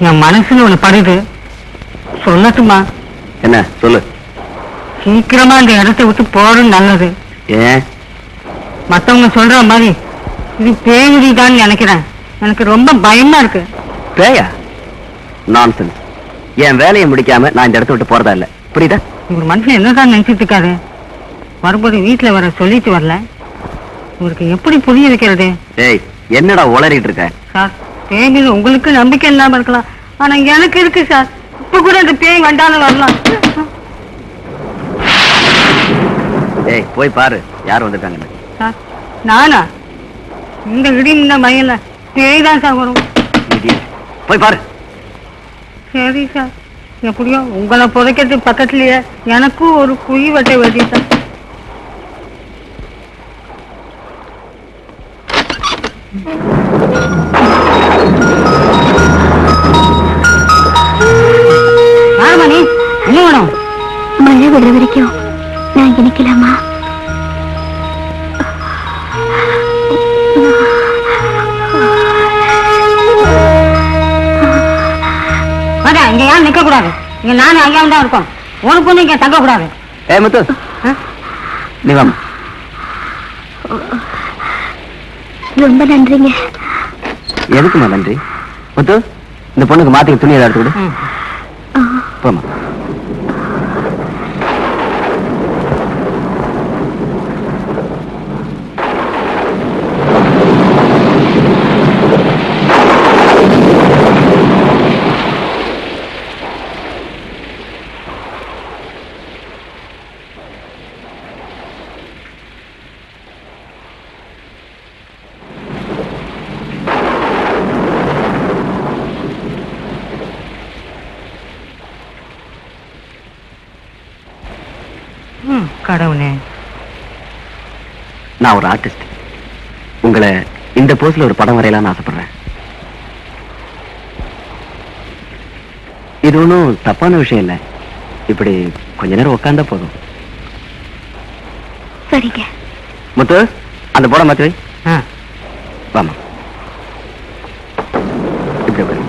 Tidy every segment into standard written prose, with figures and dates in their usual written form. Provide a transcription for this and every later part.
என் மனசுல ஒண்ணு படுது, சொல்லட்டுமா? என்ன சொல்லு. சீக்கிரமா இந்த இடத்தை விட்டு போறது நல்லது. ஏன்? மத்தவங்க சொல்ற மாதிரி இது பேய்தான் நினைக்கிறேன். எனக்கு ரொம்ப பயமா இருக்கு. பேயா? நான்சென்ஸ். என் வேலையை முடிக்காம நான் இந்த இடத்த விட்டு போறதா இல்ல, புரியுதா? இவர் மனுஷன் என்னதான் நினைச்சிட்டு இருக்காரு? வரும்போது வீட்டுல வர சொல்லிட்டு வரல. இவருக்கு எப்படி புரிய வைக்கிறது? ஏய், என்னடா உளறிட்டு இருக்க? சார், பேய் மீது உங்களுக்கு நம்பிக்கை இல்லாம இருக்கலாம், ஆனா எனக்கு இருக்கு சார். இப்ப கூட இந்த பேய் வந்தாலும் வரலாம். ஏய், போய் பாரு யார் வந்திருக்காங்க. சார், நானா? இந்த இடி இந்த மயில பேய் தான் சார் வரும். போய் பாரு. சரி சார், எப்படியோ உங்களை புதைக்கிறது பக்கத்துலயே எனக்கும் ஒரு குழி வெட்ட வேண்டிய சார். மணி என்ன வேணும்? மழை விடுற வரைக்கும் நான் இங்க நிக்கலாமா? இங்க யாரும் நிக்க கூடாது. இங்க நானும் ஐயாவும் தான் இருக்கோம். உனக்கு ஒண்ணு இங்க தங்க கூடாது. முத்து, நீ வாமா. ரொம்ப நன்றிங்க. எதுக்குமா நன்றி? முத்து, இந்த பொண்ணுக்கு மாத்திக்க துணி ஏதாவது எடுத்து கொடு. போமா. கடவுளே, நான் ஒரு ஆர்டிஸ்ட். உங்களை இந்த போஸ்ல ஒரு படம் வரையலாம்னு ஆசைப்படுறேன். இது ஒன்றும் தப்பான விஷயம் இல்லை. இப்படி கொஞ்ச நேரம் உட்கார்ந்தா போதும். சரிங்க. முத்து, அந்த படம் மாத்தி வை. வாமா, இப்படி உட்காரு.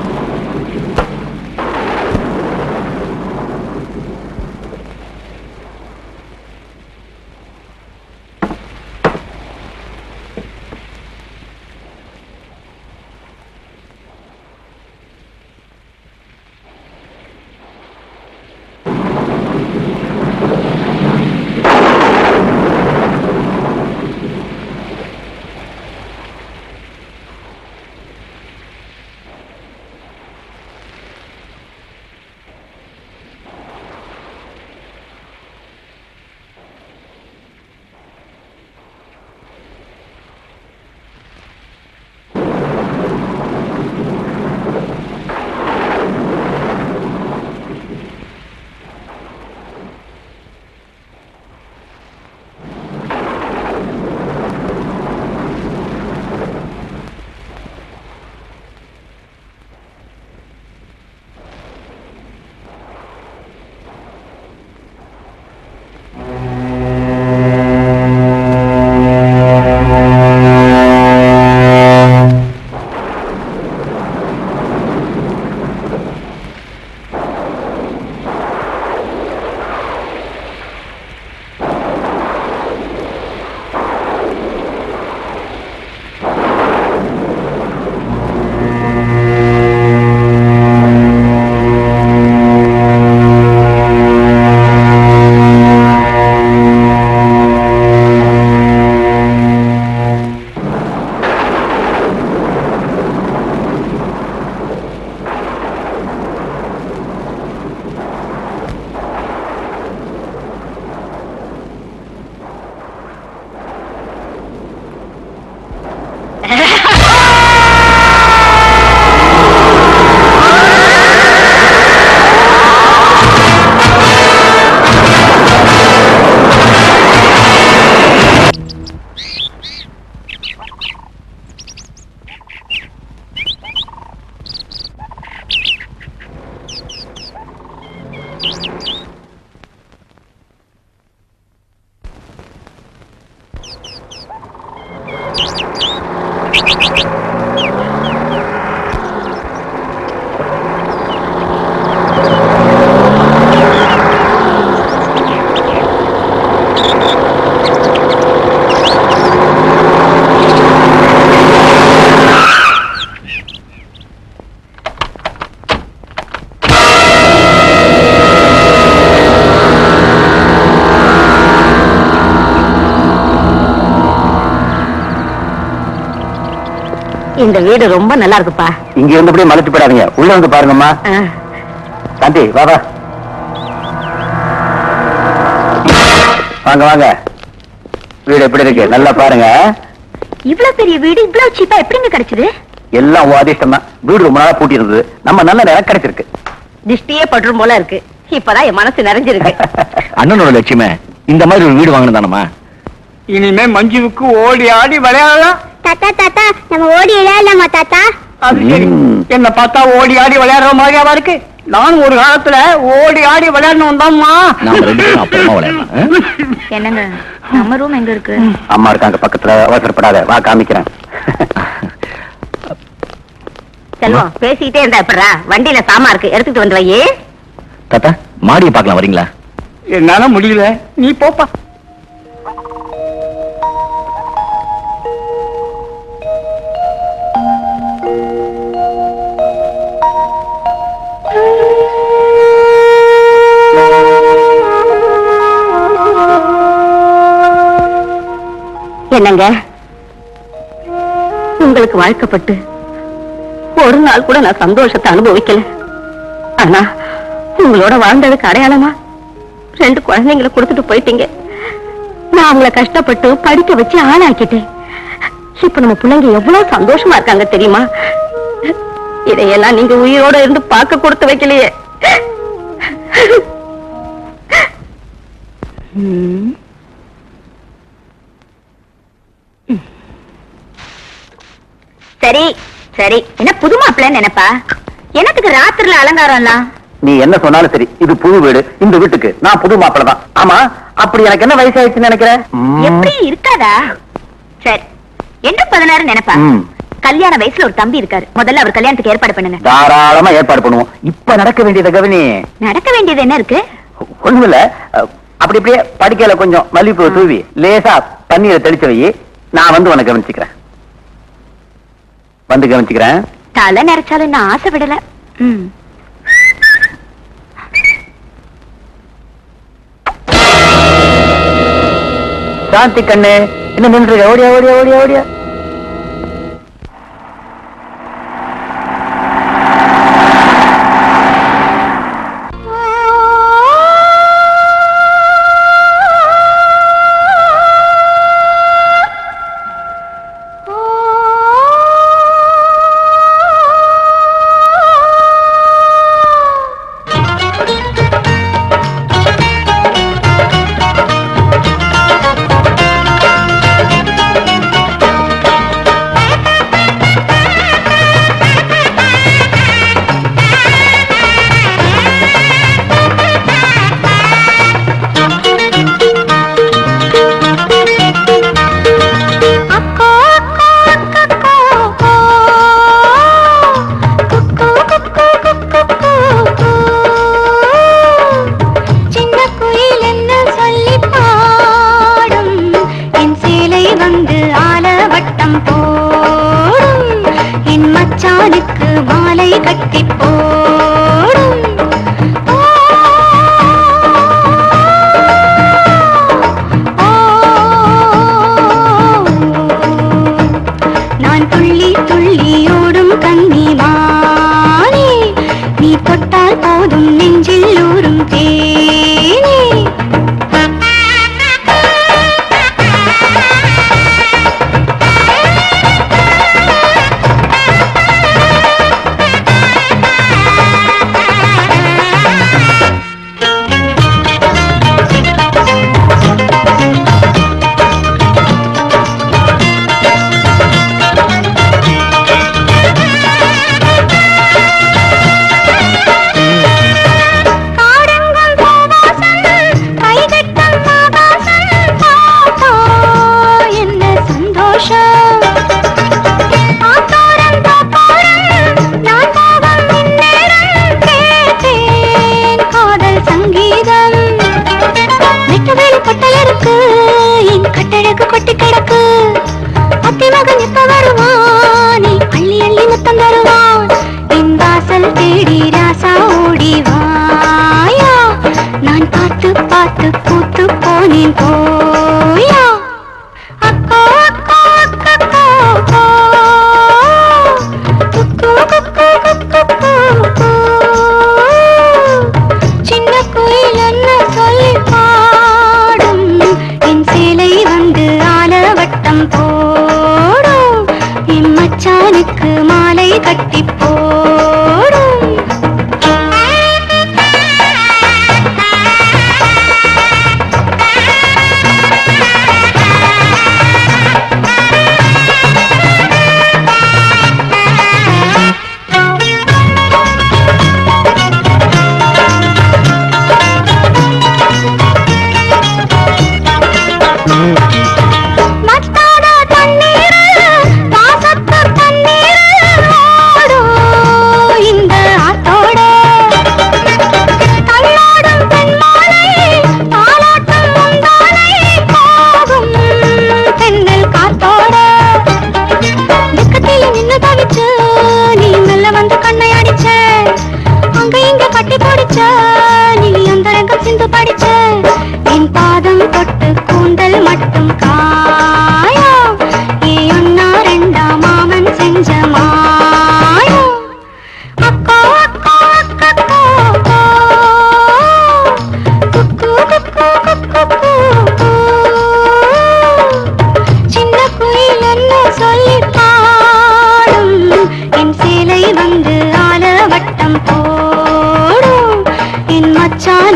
இந்த வீடு ரொம்ப நல்லா இருக்குப்பா. இங்க இருந்தபடியே மலைச்சு போயிடாதீங்க, உள்ள வந்து பாருங்கம்மா. சாந்தி வா வா, வாங்க வாங்க. வீடு எப்படி இருக்கு நல்லா பாருங்க. இவ்வளவு பெரிய வீடு இவ்வளவு சீப்பா எப்படிங்க கிடைச்சது? எல்லாம் உன் அதிர்ஷ்டம் தான். வீடு ரொம்ப நாளா பூட்டி இருந்தது, நம்ம நல்ல நேரம் கிடைச்சிருக்கு. திஷ்டியே பற்றும் போல இருக்கு. இப்பதான் என் மனசு நிறைஞ்சிருக்கு. அண்ணனோட லட்சியமே இந்த மாதிரி ஒரு வீடு வாங்கணும் தானம்மா. இனிமே மஞ்சுவுக்கு ஓடி ஆடி விளையாடலாம். தாத்தா தாத்தா நம்ம ஓடி விளையாடலாமா தாத்தா? அது சரி, என்ன பார்த்தா ஓடி ஆடி விளையாடுற மாதிரியாவா இருக்கு? நான் ஒரு காலத்துல ஓடி ஆடி விளையாடணும் தான்மா. நாம ரெண்டு பேரும் அப்புறமா விளையாடலாம். என்னங்க நம்ம ரூம் எங்க இருக்கு? அம்மா இருக்காங்க பக்கத்துல, அவசரப்படாத, வா காமிக்கிறேன். செல்வம் பேசிக்கிட்டே இருந்தா எப்படா? வண்டியில சாமா இருக்கு, எடுத்துட்டு வந்து வையே. தாத்தா மாடியை பார்க்கலாம் வரீங்களா? என்னால முடியல, நீ போப்பா. என்னங்க உங்களுக்கு வாழ்க்கப்பட்டு ஒரு நாள் கூட நான் சந்தோஷத்தை அனுபவிக்கல. ஆனா உங்களோட வாழ்ந்ததுக்கு அடையாளமா 2 குழந்தைங்களை கொடுத்துட்டு போயிட்டீங்க. நான் அவங்கள கஷ்டப்பட்டு படிக்க வச்சு ஆளாக்கிட்டேன். இப்ப நம்ம பிள்ளைங்க எவ்வளவு சந்தோஷமா இருக்காங்க தெரியுமா? இதையெல்லாம் நீங்க உயிரோட இருந்து பார்க்க கொடுத்து வைக்கலையே. சரி சரி, என்ன புது மாப்பிள்ளைன்னு நினைப்பா? எனக்கு ராத்திரில அலங்காரம்லாம். நீ என்ன சொன்னாலும் சரி, இது புது வீடு, இந்த வீட்டுக்கு நான் புது மாப்பிள்ள தான். ஆமா, அப்படி எனக்கு என்ன வயசாயிடுச்சுன்னு நினைக்கிறேன்? எப்படி இருக்காதா? சரி, என்ன 16 நினைப்பா? கல்யாண வயசுல ஒரு தம்பி இருக்காரு, முதல்ல அவர் கல்யாணத்துக்கு ஏற்பாடு பண்ணுங்க. தாராளமா ஏற்பாடு பண்ணுவோம். இப்ப நடக்க வேண்டியது கவனி. நடக்க வேண்டியது என்ன இருக்கு? ஒண்ணுமில்ல, அப்படி இப்படியே படிக்கையில கொஞ்சம் மல்லிப்பூ தூவி லேசா தண்ணீரை தெளிச்சு வை, நான் வந்து உனக்கு கவனிச்சுக்கிறேன். வந்து கவனிச்சுக்கிறேன். தலை நிறைச்சாலும் நான் ஆசை விடல. சாந்தி கண்ணு என்ன நின்று ஓடியா ஓடியா ஓடியா ஓடியா.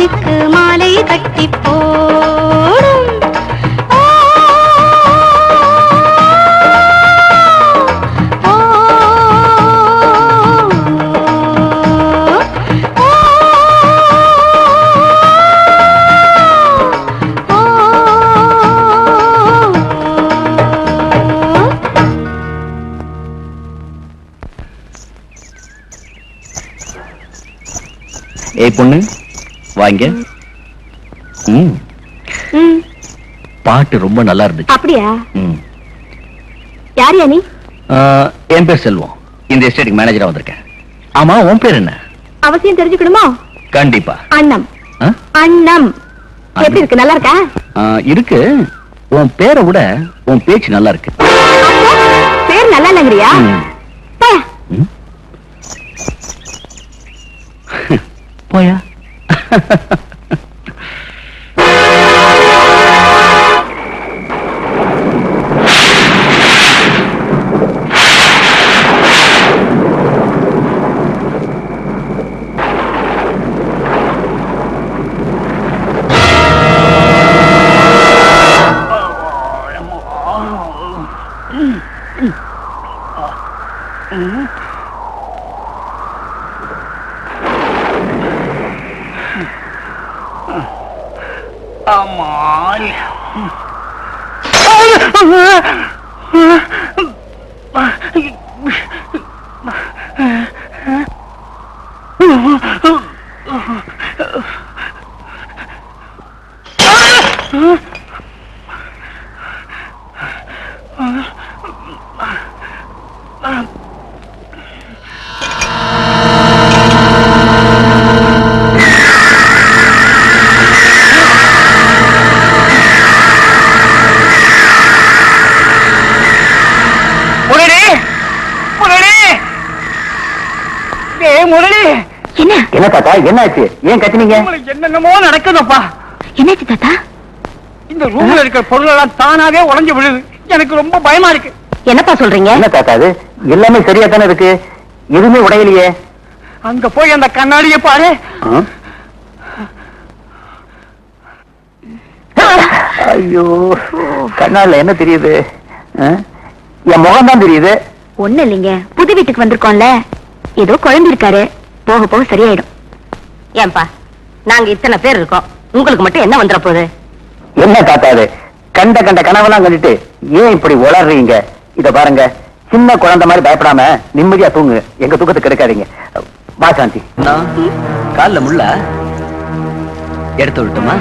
கண்ணுக்கு மாலை கட்டி போடும் ஏய் பொண்ணு வாங்க. பாட்டு ரொம்ப நல்லா இருந்துச்சு. அப்படியா? யார் நீ? என் பேர் செல்வம். இந்த எஸ்டேட்டுக்கு மேனேஜரா வந்திருக்கேன். ஆமா, உன் பேர் என்ன? அவசியம் தெரிஞ்சுக்கணுமா? கண்டிப்பா. அண்ணம். அண்ணம் எப்படி இருக்கு? நல்லா இருக்கா? இருக்கு. உன் பேரை விட உன் பேச்சு நல்லா இருக்கு. பேர் நல்லா இல்லங்கறியா? போயா. என்ன தாத்தா, என்னாச்சு? ஏன் கத்தினீங்க? என்னென்னமோ நடக்குதுப்பா. என்னாச்சு தாத்தா? இந்த ரூம்ல இருக்கிற பொருள் எல்லாம் தானாவே உடைஞ்சு விழுது. எனக்கு ரொம்ப பயமா இருக்கு. என்னப்பா சொல்றீங்க? என்ன தாத்தா, அது எல்லாமே சரியா தானே இருக்கு, எதுவுமே உடையலையே. அங்க போய் அந்த கண்ணாடியை பாரு. ஐயோ, கண்ணாடில என்ன தெரியுது? என் முகம் தான் தெரியுது. ஒண்ணு இல்லைங்க, புது வீட்டுக்கு வந்திருக்கோம்ல, ஏதோ குழம்பு இருக்காரு, போக போக சரியாயிடும். ஏன்பா, நாங்க இத்தனை பேர் இருக்கோம், உங்களுக்கு மட்டும் என்ன வந்துட போகுது? என்ன தாத்தா, அது கண்ட கண்ட கனவெல்லாம் கண்டுட்டு ஏன் இப்படி உளறீங்க? இத பாருங்க, சின்ன குழந்தை மாதிரி பயப்படாம நிம்மதியா தூங்கு. எங்க தூக்கத்துக்கு கிடைக்காதீங்க. வா சாந்தி. கால்ல முள்ள எடுத்து விட்டுமா?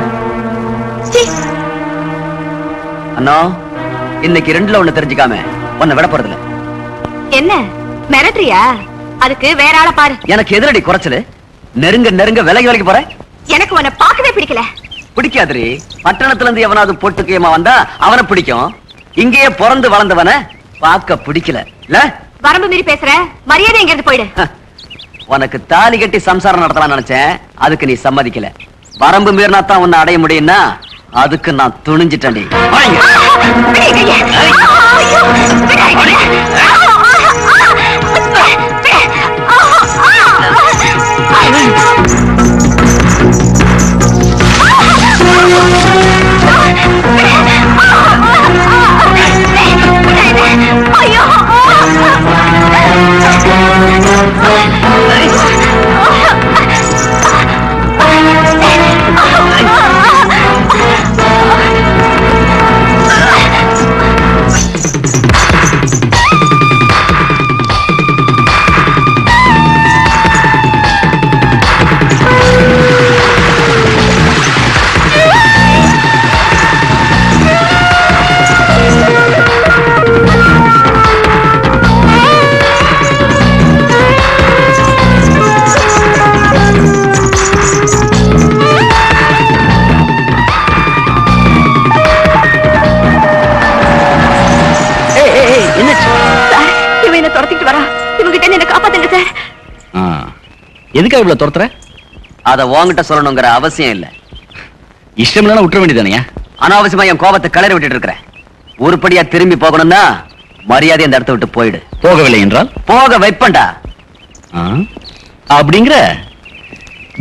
அண்ணா, இன்னைக்கு ரெண்டுல ஒண்ணு தெரிஞ்சுக்காம உன்னை விட போறதில்ல. என்ன மிரட்டுறியா? அதுக்கு வேற ஆளை பாரு. எனக்கு எதிரடி குறைச்சலு. நெருங்க நெருங்க விலகி விலகி போற. எனக்கு உன்னை பார்க்கவே பிடிக்கல. பிடிக்காதுரி. பட்டணத்துல இருந்து எவனாவது பொட்டுக்கியமா வந்தா அவனை பிடிக்கும். இங்கேயே பிறந்து வளர்ந்தவன பார்க்க பிடிக்கல. இல்ல வரம்பு மீறி பேசுற, மரியாதை எங்க இருந்து போயிடு. உனக்கு தாலி கட்டி சம்சாரம் நடத்தலாம் நினைச்சேன், அதுக்கு நீ சம்மதிக்கல. வரம்பு மீறினா தான் உன்னை அடைய முடியும்னா அதுக்கு நான் துணிஞ்சிட்டேன். எதுக்காக இவ்வளவு துரத்துற? அத உன்கிட்ட சொல்லணுங்கிற அவசியம் இல்ல. இஷ்டம் இல்லைன்னா விட்டுற வேண்டியதானே? அனாவசியமா என் கோபத்தை கிளறி விட்டுட்டு இருக்கிறேன். உருப்படியா திரும்பி போகணும்னா மரியாதை அந்த இடத்தை விட்டு போயிடு. போகவில்லை என்றால் போக வைப்பண்டா. அப்படிங்கிற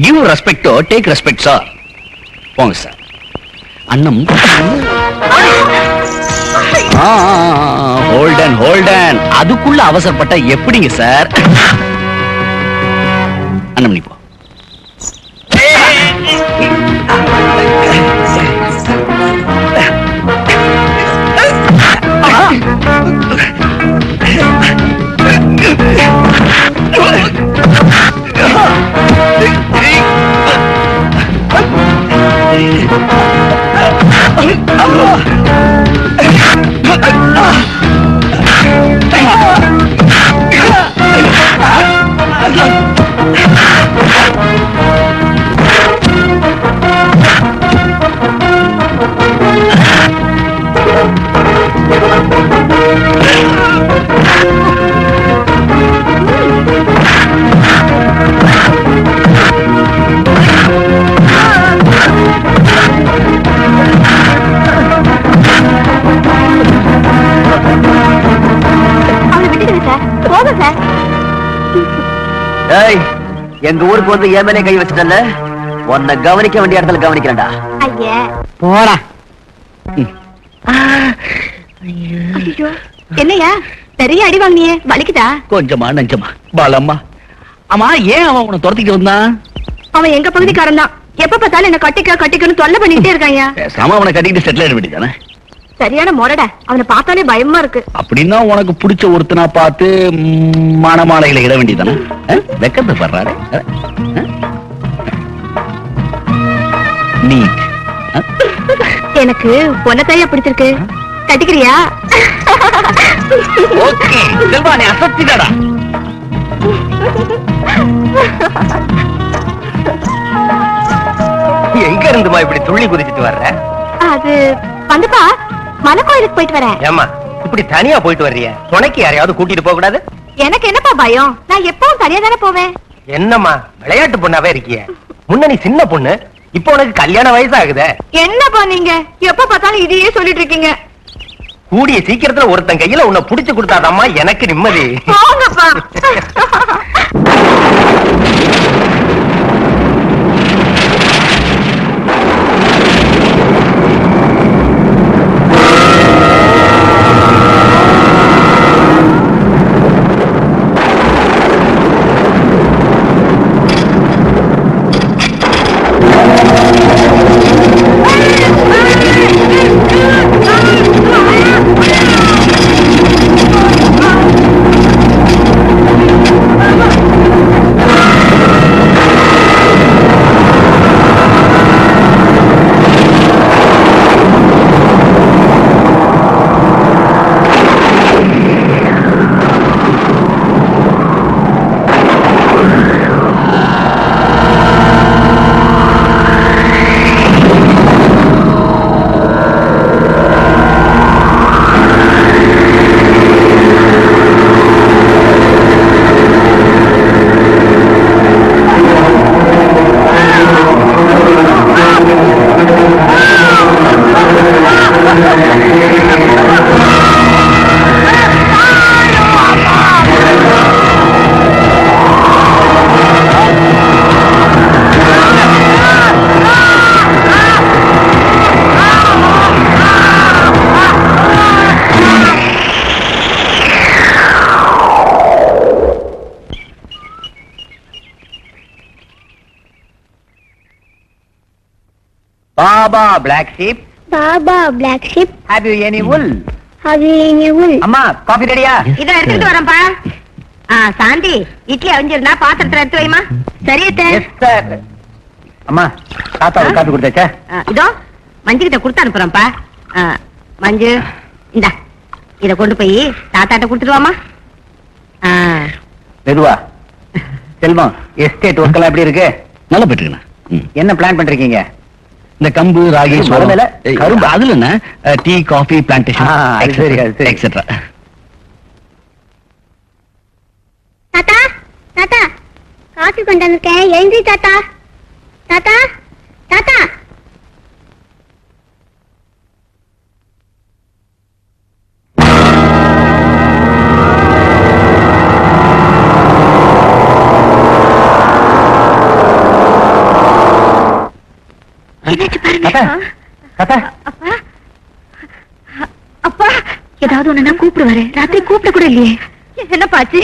give respect take respect sir. போங்க சார். அண்ணம் ஹோல்டன் ஹோல்டன், அதுக்குள்ள அவசரப்பட்ட எப்படிங்க சார்? அண்ணம் நீ போ. எங்க ஊருக்கு வந்து என் மேலே கை வச்சுட்டல, உன்னை கவனிக்க வேண்டிய இடத்துல கவனிக்கிறேன்டா. ஐயா போடா. என்னையா பெரிய அடி வாங்கினியே, வலிக்குதா? கொஞ்சமா நஞ்சமா பாலம்மா. ஆமா, ஏன் அவன் உன்னை துரத்திட்டு வந்தான்? அவன் எங்க பகுதிக்காரன் தான். எப்ப பார்த்தாலும் என்ன கட்டிக்கன்னு தொல்லை பண்ணிட்டே இருக்காயா. சம அவனை கட்டிக்கிட்டு செட்டில் ஆயிட வேண்டியதானே? சரியான முரட, அவனை பார்த்தாலே பயமா இருக்கு. அப்படின்னா உனக்கு பிடிச்ச ஒருத்தனா பார்த்து மணமாலையில இட வேண்டியதானே? வெக்கத்தை படுறாரு நீ. எனக்கு பொண்ணத்தையா பிடிச்சிருக்கு, கட்டிக்கிறியா? ஓகே செல்வா, நீ அசத்திடா. எங்க இருந்துமா இப்படி துள்ளி குதிச்சிட்டு வர்ற? அது வந்துப்பா, மலை கோயிலுக்கு போயிட்டு வரேன். ஏமா இப்படி தனியா போயிட்டு வர்றிய? துணைக்கு யாரையாவது கூட்டிட்டு போக கூடாது? எனக்கு என்னப்பா பயம், நான் எப்பவும் தனியா தானே போவேன். என்னம்மா விளையாட்டு பொண்ணாவே இருக்கிய? முன்ன நீ சின்ன பொண்ணு, இப்போ உனக்கு கல்யாண வயசு ஆகுதே. என்னப்பா நீங்க எப்ப பார்த்தாலும் இதையே சொல்லிட்டு இருக்கீங்க. கூடிய சீக்கிரத்துல ஒருத்தன் கையில உன்னை புடிச்சு கொடுத்தாதாம்மா எனக்கு நிம்மதி. போங்கப்பா. Baba black sheep. Baba black sheep. Have you any wool? Have you any wool? அம்மா காபி ரெடியா? இத எடுத்துட்டு வரேன்ப்பா. சாந்தி, இட்லி அவிஞ்சிருந்தா பாத்திரத்துல எடுத்து வைமா. சரியத்தே. Yes sir. அம்மா தாத்தா காபி கொடுத்தாச்சா? இதோ மஞ்சு கிட்ட கொடுத்து அனுப்புறேன்ப்பா. மஞ்சு இந்தா, இத கொண்டு போய் தாத்தாட்ட கொடுத்துட்டு வாமா. மெதுவா. செல்வம், எஸ்டேட் ஒர்க் எல்லாம் எப்படி இருக்கு? நல்லா போயிட்டு என்ன பிளான் பண்றீங்க? இந்த கம்பு ராகி சோளம் கரும்பு அதுல என்ன டீ காஃபி பிளான்டேஷன் எக்ஸெட்ரா. தாத்தா தாத்தா காஃபி கொண்டு வந்திருக்கேன், எழுந்தி தாத்தா. தாத்தா தாத்தா என்னாச்சு பாருங்க. தாத்தா அப்பா அப்பா ஏதாவது ஒண்ணு கூப்பிடுவாரு. ராத்திரி கூப்பிட கூட இல்லையே. என்ன பாச்சு?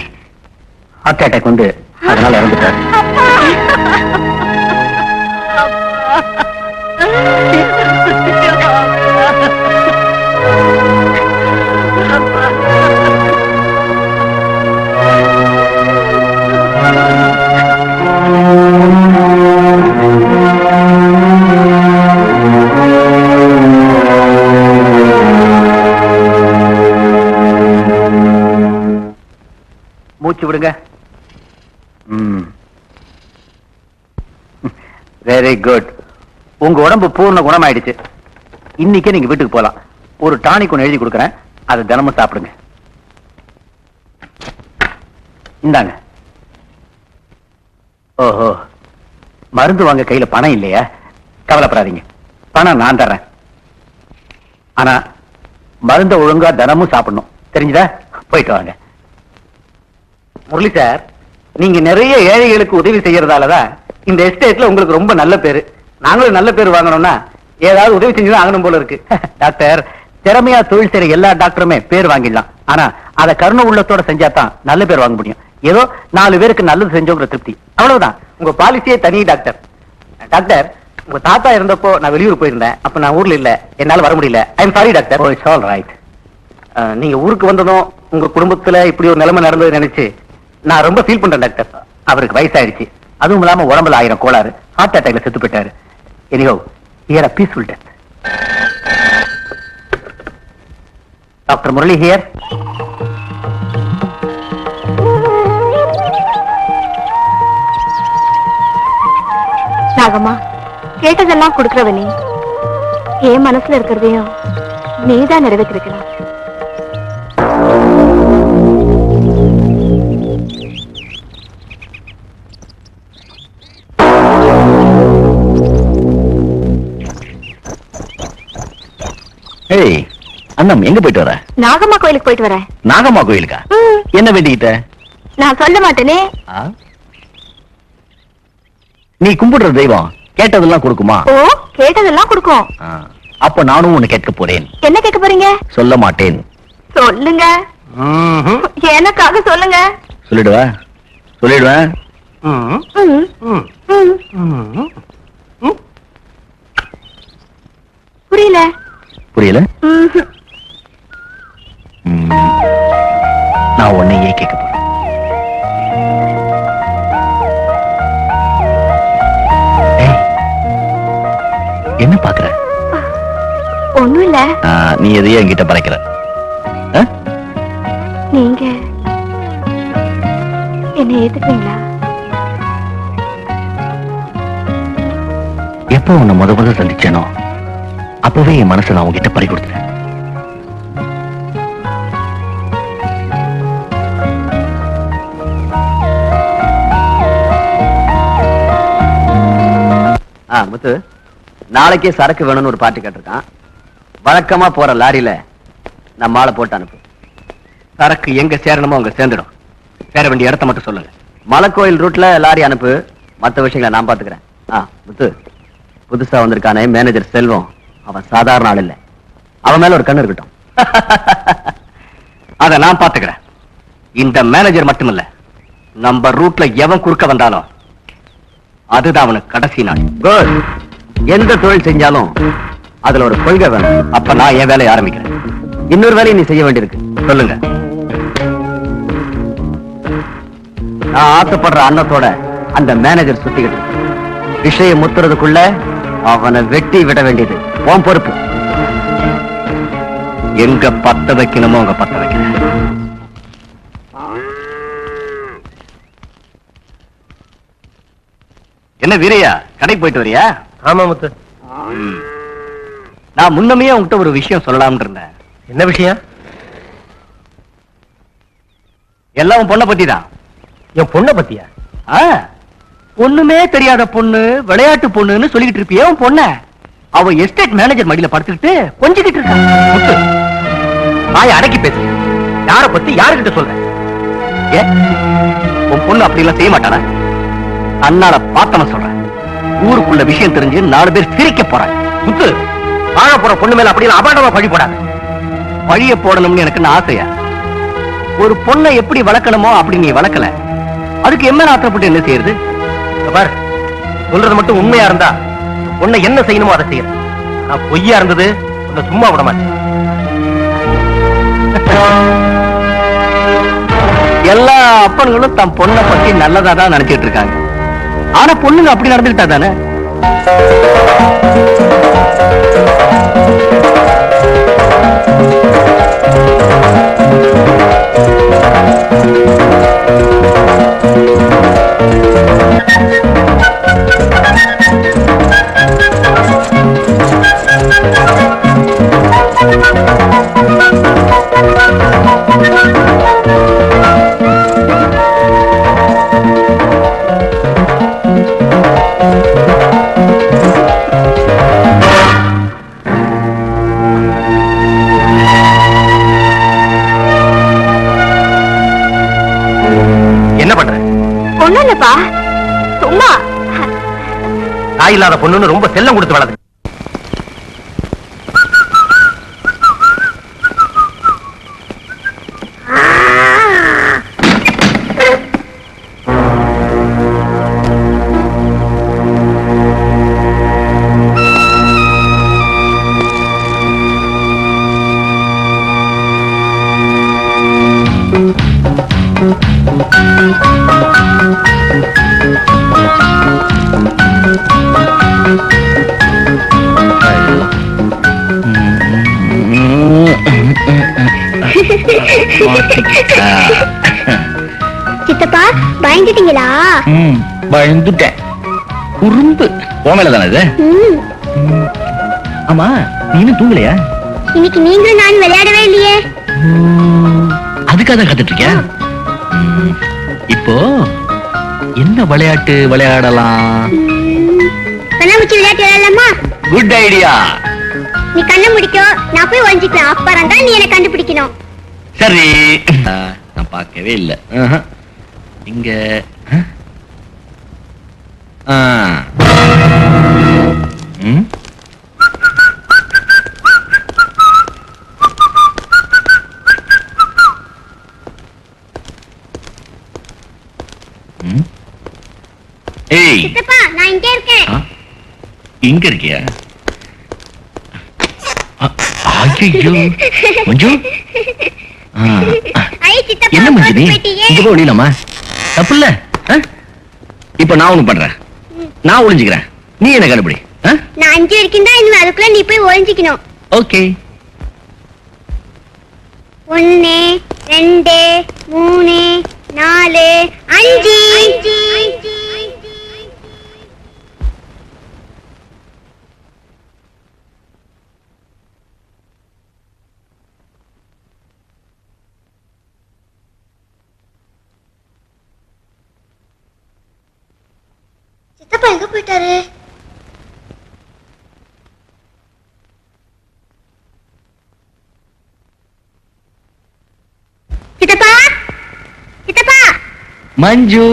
ஹார்ட் அட்டாக் வந்து அதனால இறந்துட்டாரு. மூச்சு விடுங்க. Very good. உங்க உடம்பு பூர்ண குணமாயிடுச்சு. இன்னைக்கே நீங்க வீட்டுக்கு போலாம். ஒரு டானிக் ஒன்று எழுதி கொடுக்குறேன், அதை தினமும் சாப்பிடுங்க. இந்தாங்க. ஓஹோ, மருந்து வாங்க கையில பணம் இல்லையா? கவலைப்படாதீங்க, பணம் நான் தர்றேன். ஆனா மருந்த ஒழுங்கா தினமும் சாப்பிடணும், தெரிஞ்சுதா? போயிட்டு வாங்க. முரளி சார், நீங்க நிறைய ஏழைகளுக்கு உதவி செய்யறதாலதான் இந்த எஸ்டேட்ல உங்களுக்கு ரொம்ப நல்ல பேரு. நாங்களும் நல்ல பேர் வாங்கணும்னா ஏதாவது உதவி செஞ்சுதான் ஆகணும் போல இருக்கு. டாக்டர், திறமையா தொழில் செய்யற எல்லா டாக்டருமே பேர் வாங்கிடலாம். ஆனா அத கருணை உள்ளத்தோட செஞ்சாதான் நல்ல பேர் வாங்க முடியும். ஏதோ 4 பேருக்கு நல்லது செஞ்சோங்கிற திருப்தி, அவ்வளவுதான். உங்க பாலிசியே தனி. டாக்டர், டாக்டர், உங்க தாத்தா இருந்தப்போ நான் வெளியூர் போயிருந்தேன். அப்ப நான் ஊர்ல இல்ல, என்னால வர முடியல. I am sorry doctor. It's all right. நீங்க ஊருக்கு வந்ததும் உங்க குடும்பத்துல இப்படி ஒரு நிலைமை நடந்தது நினைச்சு நான் ரொம்ப ஃபீல் பண்றேன் டாக்டர். அவருக்கு வயசாயிடுச்சு, அதுவும் இல்லாம உடம்புல 1000 கோளாறு, ஹார்ட் அட்டாக்ல செத்து போயிட்டாரு. Anyhow, here a peaceful death. Doctor Murali here. Nagamma, கேட்டதெல்லாம் கொடுக்கறவ நீ. என் மனசுல இருக்கிறதையும் நீதான் நிறைவேற்றிருக்கலாம். ஏய் அண்ணம், எங்க போயிட்டு வர? நாகம்மா கோயிலுக்கு போயிட்டு வரேன். நாகம்மா கோயிலுக்கா? என்ன வேண்டிக்கிட்ட? நான் சொல்ல மாட்டேனே. நீ கும்பிடுற தெய்வம் கேட்டதெல்லாம் கொடுக்குமா? ஓ, கேட்டதெல்லாம் கொடுக்கும். அப்ப நானும் ஒண்ணு கேட்க போறேன். என்ன கேட்க போறீங்க? சொல்ல மாட்டேன். சொல்லுங்க, எனக்காக சொல்லுங்க. சொல்லிடுவேன், சொல்லிடுவேன். புரியல. புரியல? நான் உன்னையே கேட்க போறேன். என்ன பாக்குற? ஒண்ணும் இல்ல. நீ எதையும் என்கிட்ட பறைக்கிற. நீங்க என்ன ஏத்துக்குவீங்களா? எப்ப உன்னை முத சந்திச்சேனோ அப்பவே என் மனசை நான் உங்ககிட்ட பறி கொடுத்துட்டேன். முத்து, நாளைக்கே சரக்கு வேணும்னு ஒரு பாட்டு கேட்டிருக்கான். வழக்கமா போற லாரியில நம்ம ஆளை போட்டு அனுப்பு. சரக்கு எங்க சேரணுமோ அங்க சேர்ந்துடும். சேர வேண்டிய இடத்த மட்டும் சொல்லுங்க. மலைக்கோயில் ரூட்ல லாரி அனுப்பு, மத்த விஷயங்களை நான் பாத்துக்கிறேன். முத்து, புதுசா வந்திருக்கானே மேனேஜர் செல்வம், அவன் சாதாரண ஆள் இல்ல. அவன் மேல ஒரு கண்ணு இருக்கட்டும். அத நான் பாத்துக்கிறேன். இந்த மேனேஜர் மட்டுமில்ல, நம்ம ரூட்ல எவன் குறுக்க வந்தாலும் அதுதான் அவனுக்கு கடைசி நாள். குட். எந்த தொழில் செஞ்சாலும் அதுல ஒரு கொள்கை வேணும். அப்ப நான் என் வேலையை ஆரம்பிக்கிறேன். இன்னொரு வேலையை நீ செய்ய வேண்டியிருக்கு. சொல்லுங்க. நான் ஆசைப்படுற அன்னத்தோட அந்த மேனேஜர் சுத்திக்கிட்டு இருக்கு. விஷயம் முத்துறதுக்குள்ள அவனை வெட்டி விட வேண்டியது உன் பொறுப்பு. எங்க பத்த வைக்கணுமோ அங்க பத்த வைக்கிறேன். என்ன வீரையா, கடைக்கு போயிட்டு வரியா? ஆமா முத்து. நான் முன்னமே உங்ககிட்ட ஒரு விஷயம் சொல்லலாம்னு இருந்தேன். என்ன விஷயம்? எல்லாம் உன் பொண்ணை பத்தி தான். என் பொண்ணை பத்தியா? ஒண்ணுமே தெரியாத பொண்ணு, விளையாட்டு பொண்ணுன்னு சொல்லிக்கிட்டு இருப்பியே உன் பொண்ண. அவ எஸ்டேட் மேனேஜர் மடியில படுத்துக்கிட்டு கொஞ்சிக்கிட்டு இருக்கா. முத்து, வாயை அடக்கி பேசு. யார பத்தி யாருக்கிட்ட சொல்ற? உன் பொண்ணு அப்படி எல்லாம் செய்ய மாட்டானா? அண்ணால பார்த்தவன் சொல்றேன். ஊருக்குள்ள விஷயம் தெரிஞ்சு 4 பேர் சிரிக்க போறாங்க. முத்து, வாழ போற பொண்ணு மேல அப்படி அபாண்டமா பழி போடாது. பழிய போடணும்னு எனக்கு ஆசையா? ஒரு பொண்ணை எப்படி வளர்க்கணுமோ அப்படி நீ வளர்க்கல, அதுக்கு என்ன ஆத்திரப்பட்டு என்ன செய்யறது? பார், சொல்றது மட்டும் உண்மையா இருந்தா பொண்ணை என்ன செய்யணுமோ அதை செய்யற. நான் பொய்யா இருந்தது உன்னை சும்மா விட மாட்டேன். எல்லா அப்பன்களும் தன் பொண்ணை பத்தி நல்லதா தான் நினைச்சிட்டு இருக்காங்க. ஆனா பொண்ணுங்க அப்படி நடந்துக்கிட்டா தானே? என்ன பண்ற? ஒண்ணும் இல்லப்பா, சும்மா. தாய் இல்லாத பொண்ணுன்னு ரொம்ப செல்லம் கொடுத்து வளர்ந்து. சித்தப்பா பயந்துட்டீங்களா? பயந்துட்டேன். குறும்பு போமேல தானே இது? ஆமா, நீனும் தூங்கலையா? இன்னைக்கு நீங்களும் நான் விளையாடவே இல்லையே. அதுக்காக தான் கத்துட்டு இருக்கியா? இப்போ என்ன விளையாட்டு விளையாடலாம்? கண்ணாமூச்சி விளையாட்டு விளையாடலாமா? Good idea. நீ கண்ணை முடிக்கும், நான் போய் ஒழிஞ்சிக்கலாம். அப்புறம் தான் நீ என்ன கண்டுபிடிக்கணும். சரி. நான் பார்க்கவே இல்லை. இங்க ஏய், சித்தப்பா நான் இங்கே இருக்கேன். இங்க இருக்கியா? ஐயோ மஞ்சு, ஐ சித்தப்பா என்ன மஞ்சு நீ போயிட்டியே. இங்க போய் ஒளியலாமா? தப்பு இல்ல. இப்ப நான் ஒண்ணு பண்றேன், நான் ஒளிஞ்சுக்கிறேன், நீ என்ன கண்டுபிடி. நான் 5 வரைக்கும் தான் இன்னும், அதுக்குள்ள நீ போய் ஒழிஞ்சிக்கணும். ஓகே. 1 2 3 4 5. சித்தப்பா எங்க போயிட்டாரு? சித்தப்பா, சித்தப்பா. மஞ்சு,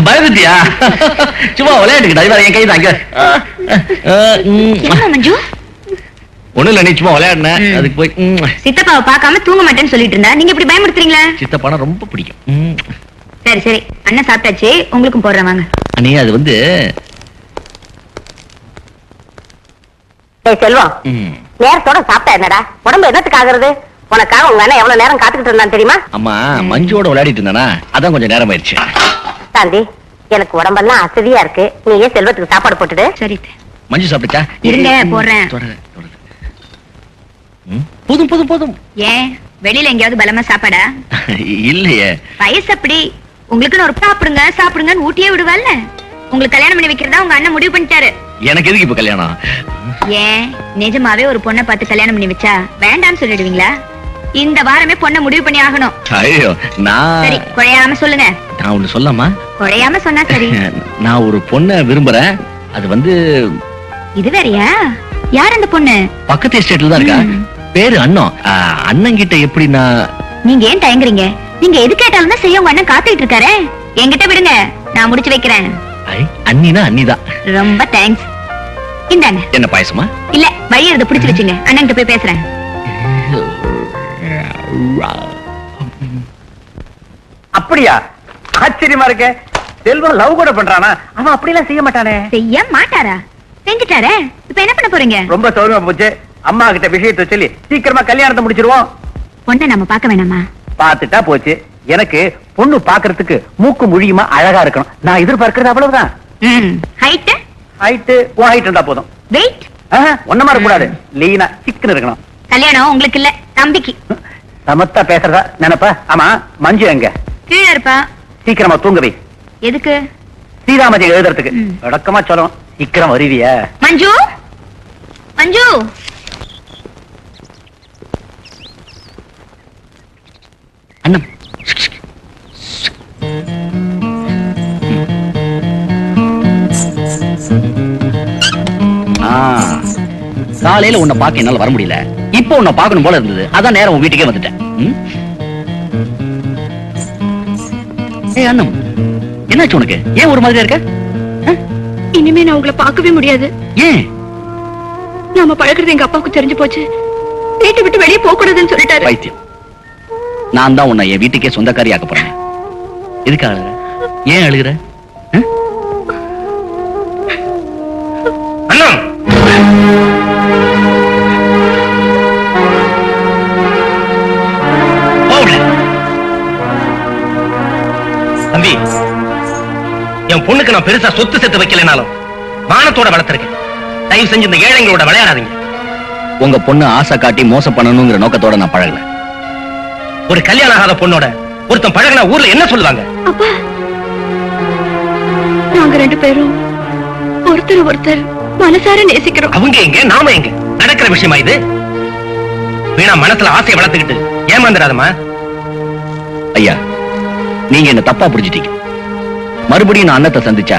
பயந்துட்டியா? சும்மா விளையாட்டுக்கிட்டா, இவன் என் கை தாங்க. என்ன மஞ்சு? ஒண்ணு இல்ல, நீ சும்மா விளையாடுன, அதுக்கு போய் சித்தப்பாவை பார்க்காம தூங்க மாட்டேன்னு சொல்லிட்டு இருந்தா நீங்க இப்படி பயமுறுத்துறீங்களா? சித்தப்பானா ரொம்ப பிடிக்கும். சரி சரி, அண்ணன் சாப்பிட்டாச்சு, உங்களுக்கும் போடுறேன் வாங்க. அண்ணே, அது வந்து செல்வம், நேரத்தோட சாப்பிட்டா என்னடா? உடம்பு என்னத்துக்கு ஆகுறது? உனக்காக உங்க அண்ணன் எவ்வளவு நேரம் காத்துக்கிட்டு இருந்தான்னு தெரியுமா? அம்மா, மஞ்சோட விளையாடிட்டு இருந்தானா, அதான் கொஞ்சம் நேரம் ஆயிடுச்சு. சாந்தி, எனக்கு உடம்பெல்லாம் அசதியா இருக்கு, நீ ஏன் செல்வத்துக்கு சாப்பாடு போட்டுடு. சரி, மஞ்சு சாப்பிட்டா? இருங்க போடுறேன். போதும் போதும் போதும். ஏன் வெளியில எங்கேயாவது பலமா சாப்பாடா? இல்லையே, வயசு அப்படி. உங்களுக்குன்னு ஒரு சாப்பிடுங்க சாப்பிடுங்கன்னு ஊட்டியே விடுவாள்ல. உங்களுக்கு கல்யாணம் பண்ணி வைக்கிறதா உங்க அண்ணன் முடிவு பண்ணிட்டாரு. எனக்கு எதுக்கு இப்ப கல்யாணம்? ஏன் நிஜமாவே ஒரு பொண்ணை பார்த்து கல்யாணம் பண்ணி வச்சா வேண்டாம்னு சொல்லிடுவீங்களா? இந்த வாரமே பொண்ணை முடிவு பண்ணி ஆகணும். ஐயோ, சரி, குழையாம சொல்லுங்க. நான் ஒண்ணு சொல்லமா? குழையாம சொன்னா சரி. நான் ஒரு பொண்ணை விரும்புறேன், அது வந்து இது வேறயா? யார் அந்த பொண்ணு? பக்கத்து எஸ்டேட்ல தான் இருக்கா. பேரு அண்ணன். அண்ணன் கிட்ட எப்படி நான்... நீங்க ஏன் தயங்குறீங்க? நீங்க எது கேட்டாலும் தான் செய்ய உங்க அண்ணன் காத்துக்கிட்டு இருக்காரு. என்கிட்ட விடுங்க, நான் முடிச்சு வைக்கிறேன். அண்ணினா அண்ணிதான். ரொம்ப தேங்க்ஸ். இந்தாங்க. என்ன பாயசமா? இல்ல, வழி எடுத்து பிடிச்சு வச்சுங்க. அண்ணன் போய் பேசுறேன். அப்படியா? ஆச்சரியமா இருக்க. செல்வம் லவ் கூட பண்றானா? அவன் அப்படிலாம் செய்ய மாட்டானே. செய்ய மாட்டாரா? செஞ்சுட்டாரே. இப்ப என்ன பண்ண போறீங்க? ரொம்ப சௌரியமா போச்சு. அம்மா கிட்ட விஷயத்தை சொல்லி சீக்கிரமா கல்யாணத்தை முடிச்சிருவோம். பொண்ணை நம்ம பார்க்க வேணாமா? பாத்துட்டா போச்சு. எனக்கு பொண்ணு பாக்குறதுக்கு மூக்கு முழியுமா அழகா இருக்கணும். நான் எதிர்பார்க்கறது அவ்வளவுதான். ஹைட்? ஹைட் உன் ஹைட் இருந்தா போதும். வெயிட்? ஒன்ன மாதிரி கூடாது. லீனா சிக்கன் இருக்கணும். கல்யாணம் உங்களுக்கு இல்ல, தம்பிக்கு. சமத்தா பேசுறதா நினைப்பா? ஆமா, மஞ்சு எங்க? கீழே இருப்பா. சீக்கிரமா தூங்க வை. எதுக்கு? சீதாமதி எழுதுறதுக்கு. அடக்கமா சொல்லும். சீக்கிரம் வருவியா? மஞ்சு, மஞ்சு. அண்ணன் காலையில உன்னை பார்க்க என்னால வர முடியல. இப்போ உன்னை பார்க்கணும் போல இருந்தது. அதான் நேரம் உன் வீட்டுக்கே வந்துட்டேன். ஏய் அண்ணன், என்னாச்சு உனக்கு? ஏன் ஒரு மாதிரியா இருக்க? இனிமே நான் உங்களை பார்க்கவே முடியாது. ஏன்? நாம பழகுறது எங்க அப்பாவுக்கு தெரிஞ்சு போச்சு. வீட்டை விட்டு வெளியே போக கூடாதுன்னு சொல்லிட்டாரு. பைத்தியம். நான் தான் உன்னை என் வீட்டுக்கே சொந்தக்காரி ஆக்க போறேன். எதுக்கு அழுகுற? ஏன் அழுகுற? அண்ணா, தம்பி, என் பொண்ணுக்கு நான் பெருசா சொத்து சேர்த்து வைக்கலனாலும் மானத்தோட வளர்த்திருக்கேன். தயவு செஞ்சு இந்த ஏழைங்களோட விளையாடாதீங்க. உங்க பொண்ணு ஆசை காட்டி மோசம் பண்ணணுங்கிற நோக்கத்தோட நான் பழகல. ஒரு கல்யாணம் ஆகாத பொண்ணோட ஒருத்தன் பழகினா ஊர்ல என்ன சொல்லுவாங்க? அப்பா, நாங்க ரெண்டு பேரும் ஒருத்தர் ஒருத்தர் மனசார நேசிக்கிறோம். அவங்க எங்க, நாம எங்க? நடக்கிற விஷயமா இது? வீணா மனசுல ஆசையை வளர்த்துக்கிட்டு ஏமாந்துடாதமா. ஐயா, நீங்க என்ன தப்பா புரிஞ்சுட்டீங்க. மறுபடியும் நான் அண்ணத்தை சந்திச்சா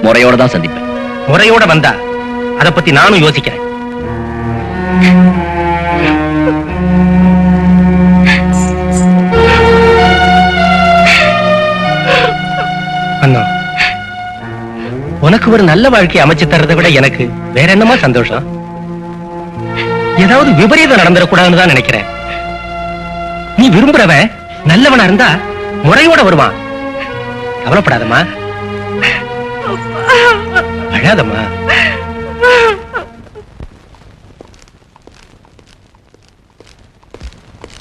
முறையோட தான் சந்திப்பேன். முறையோட வந்தா அத பத்தி நானும் யோசிக்கிறேன். அண்ணா, உனக்கு ஒரு நல்ல வாழ்க்கையை அமைச்சு தர்றதை விட எனக்கு வேற என்னமா சந்தோஷம்? ஏதாவது விபரீதம் நடந்துடக்கூடாதுன்னு தான் நினைக்கிறேன். நீ விரும்புறவன் நல்லவனா இருந்தா முறையோட வருவான். கவலைப்படாதம்மா, அழாதம்மா.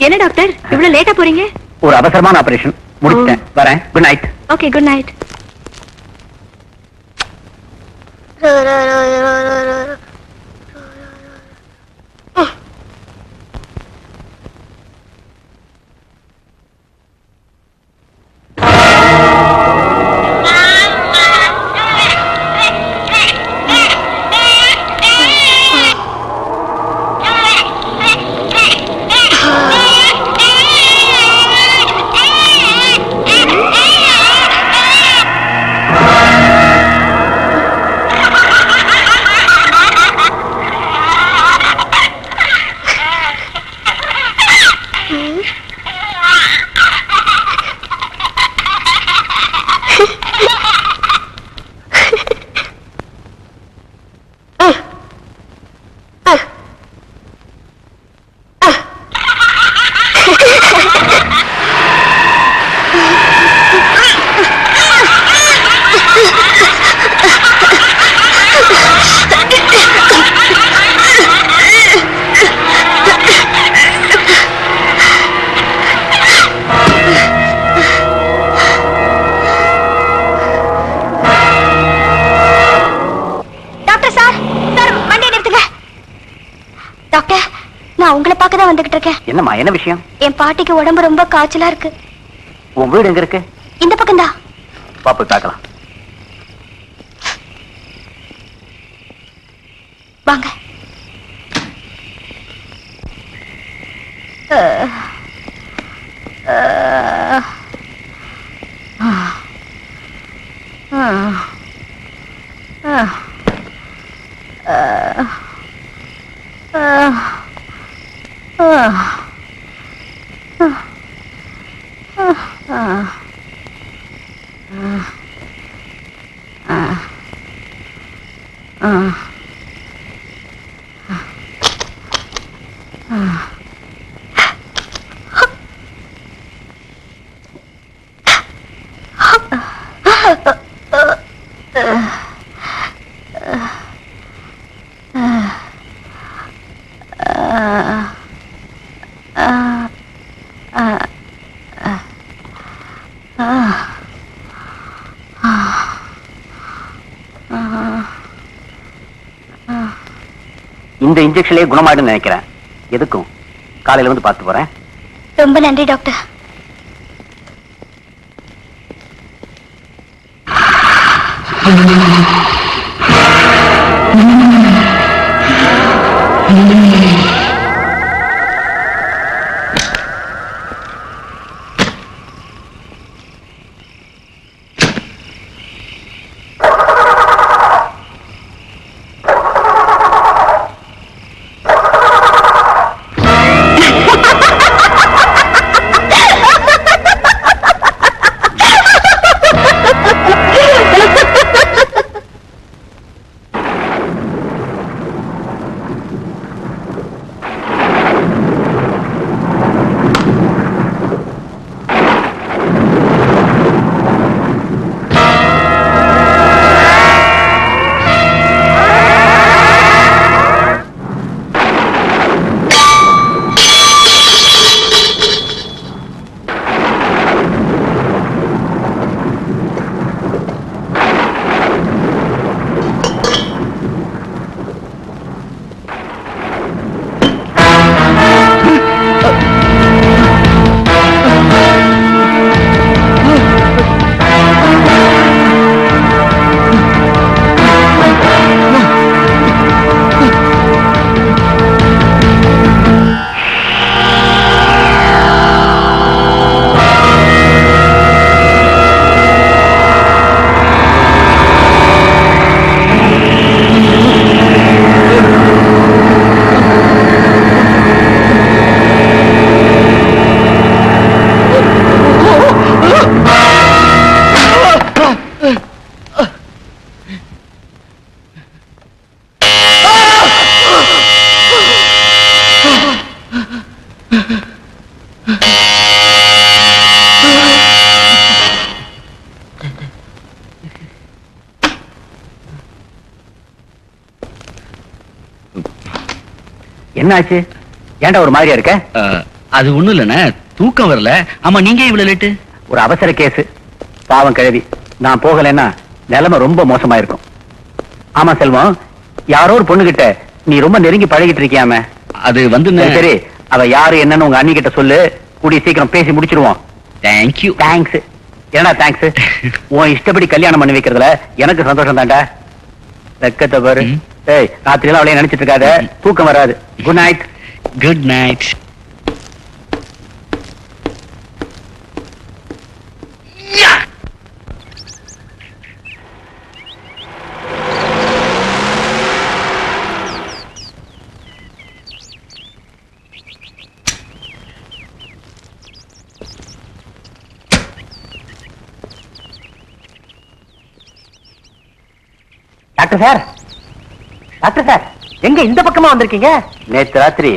என்ன டாக்டர் இவ்வளவு லேட்டா போறீங்க? ஒரு அவசரமான ஆபரேஷன் முடிச்சிட்டேன். வரேன். Good night. Okay, good night. உங்களை பார்க்க தான் வந்துகிட்டு இருக்கேன். என்னம்மா, என்ன விஷயம்? என் பாட்டிக்கு உடம்பு ரொம்ப காய்ச்சலா இருக்கு. உன் வீடு எங்க இருக்கு? இந்த பக்கம் தான். பாப்பு பார்க்கலாம். வாங்க. இந்த இன்ஜெக்ஷன்லயே குணமாயிடும் நினைக்கிறேன். எதுக்கும் காலையில வந்து பார்த்து போறேன். ரொம்ப நன்றி டாக்டர். என்னாச்சு? ஏன்டா ஒரு மாதிரியா இருக்க? அது ஒண்ணும் இல்லண்ணே, தூக்கம் வரல. ஆமா, நீங்க இவ்வளவு லேட்டு? ஒரு அவசர கேஸ். பாவம் கிழவி, நான் போகலைன்னா நிலைமை ரொம்ப மோசமா இருக்கும். ஆமா செல்வம், யாரோ ஒரு பொண்ணுகிட்ட நீ ரொம்ப நெருங்கி பழகிட்டு இருக்கியாமே. அது வந்து சரி, அவ யாரு என்னன்னு உங்க அண்ணி கிட்ட சொல்லு. கூடிய சீக்கிரம் பேசி முடிச்சிருவோம். தேங்க்யூ. தேங்க்ஸ். என்னடா தேங்க்ஸ்? உன் இஷ்டப்படி கல்யாணம் பண்ணி வைக்கிறதுல எனக்கு சந்தோஷம் தான்டா. வெக்கத்தை பாரு. ஏய், ராத்திரி எல்லாம் அவளைய நினைச்சிட்டு இருக்காத, தூக்கம் வராது. Good night. Good night. Doctor sir, doctor sir, எங்க இந்த பக்கமா வந்திருக்கீங்க? நேத்து ராத்திரி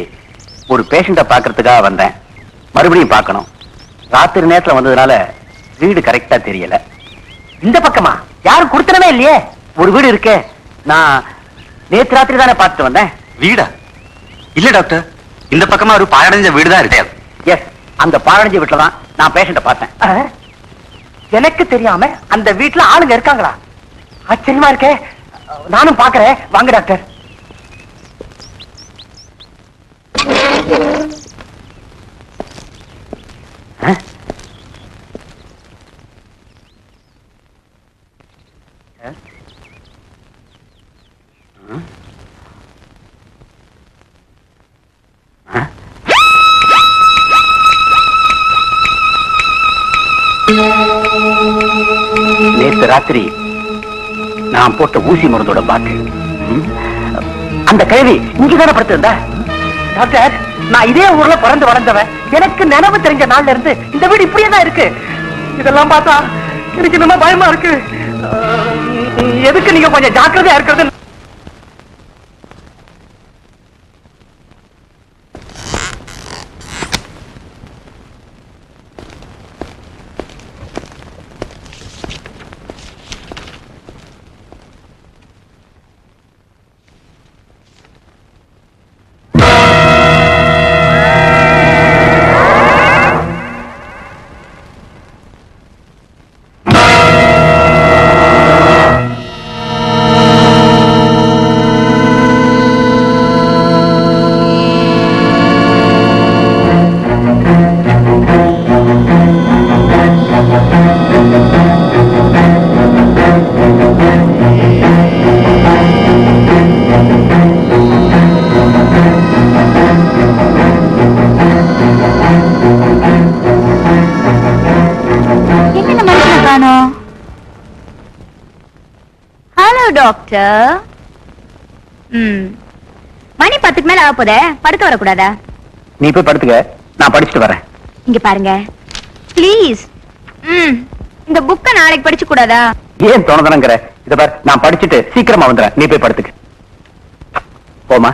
ஒரு பேஷண்ட பாக்குறதுக்காக வந்தேன். மறுபடியும் பார்க்கணும். ராத்திரி நேரத்துல வந்ததுனால வீடு கரெக்டா தெரியல. இந்த பக்கமா யாரும் கொடுத்தனவே இல்லையே. ஒரு வீடு இருக்கே, நான் நேத்து ராத்திரி தானே பார்த்துட்டு வந்தேன். வீடா? இல்ல டாக்டர், இந்த பக்கமா ஒரு பாழடைஞ்ச வீடு தான் இருக்கு. எஸ், அந்த பாழடைஞ்ச வீட்டுல தான் நான் பேஷண்ட பார்த்தேன். எனக்கு தெரியாம அந்த வீட்டுல ஆளுங்க இருக்காங்களா? ஆச்சரியமா இருக்கே. நானும் பாக்குறேன். வாங்க டாக்டர். நேற்று ராத்திரி நான் போட்ட ஊசி மருந்தோட பாட்டு. அந்த கிழவி இங்கதானே படுத்திருந்தா? டாக்டர், நான் இதே ஊர்ல பிறந்து வளர்ந்தவன். எனக்கு நினைவு தெரிஞ்ச நாள்ல இருந்து இந்த வீடு இப்படியே தான் இருக்கு. இதெல்லாம் பார்த்தா எனக்கு என்னமா பயமா இருக்கு. எதுக்கு நீங்க கொஞ்சம் ஜாக்கிரதையா இருக்கிறது. Hello doctor. மணி 10க்கு மேல ஆக போதே, படுக்க வரக்கூடாதா? நீ போய் படுத்துக்க, நான் படிச்சுட்டு வரேன். இங்க பாருங்க ப்ளீஸ். இந்த புக்க நாளைக்கு படிச்சு கூடாதா? ஏன் தோணுதனங்கிற? இத பார், நான் படிச்சுட்டு சீக்கிரமா வந்துறேன். நீ போய் படுத்துக்க. போமா.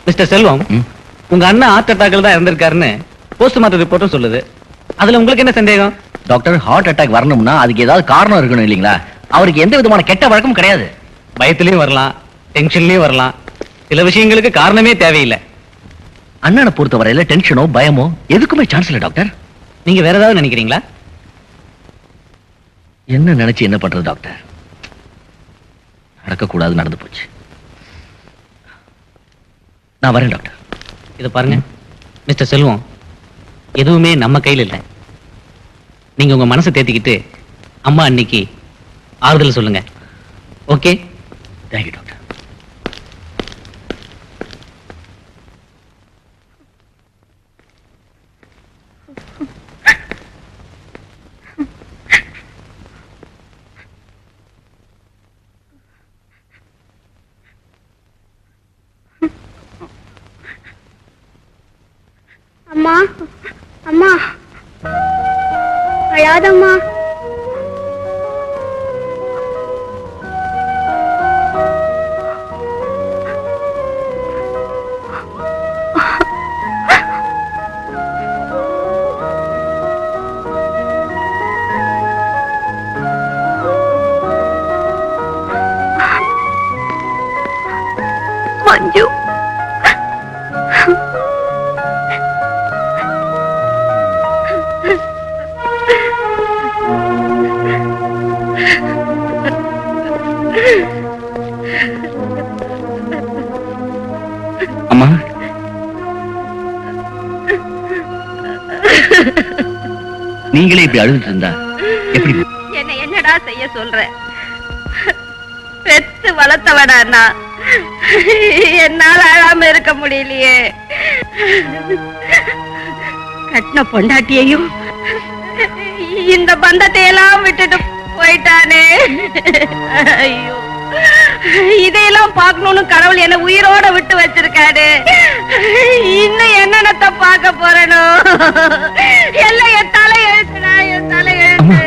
மிஸ்டர் செல்வம், உங்க அண்ணா ஹார்ட் அட்டாக்ல தான் இறந்திருக்காருன்னு போஸ்ட்மார்ட்டம் ரிப்போர்ட்டும் சொல்லுது. அதுல உங்களுக்கு என்ன சந்தேகம்? டாக்டர், ஹார்ட் அட்டாக் வரணும்னா அதுக்கு ஏதாவது காரணம் இருக்கணும் இல்லீங்களா? அவருக்கு எந்த விதமான கெட்ட வழக்கமும் கிடையாது. பயத்திலயும் வரலாம், டென்ஷன்லயும் வரலாம். சில விஷயங்களுக்கு காரணமே தேவையில்லை. அண்ணனை பொறுத்தவரையில டென்ஷனோ பயமோ எதுக்குமே சான்ஸ் இல்ல டாக்டர். நீங்க வேற ஏதாவது நினைக்கிறீங்களா? என்ன நினைச்சு என்ன பண்றது டாக்டர்? நடக்கக்கூடாது, நடந்து போச்சு. நான் வரேன் டாக்டர். இதை பாருங்க மிஸ்டர் செல்வம், எதுவுமே நம்ம கையில் இல்லை. நீங்க உங்க மனசை தேத்திக்கிட்டு அம்மா அன்னைக்கு ஆறுதல் சொல்லுங்க. ஓகே? Thank you doctor. அம்மா, அம்மா, அழாதம்மா. மஞ்சு, அம்மா, நீங்களே இப்படி அழுதுட்டு இருந்தா எப்படி? என்ன என்னடா செய்ய சொல்ற? பெத்து வளர்த்தவடா நான். என்னால அழாம இருக்க முடியலையே. கட்டின பொண்டாட்டியையும் இந்த பந்தத்தை எல்லாம் விட்டுட்டு போயிட்டானே. ஐயோ, இதையெல்லாம் பார்க்கணும்னு கடவுள் என்ன உயிரோட விட்டு வச்சிருக்காரு. இன்னும் என்னென்னத்த பார்க்க போறனோ? எல்லாம் என் தலை எழுத்துடா, என் தலை எழுத்து.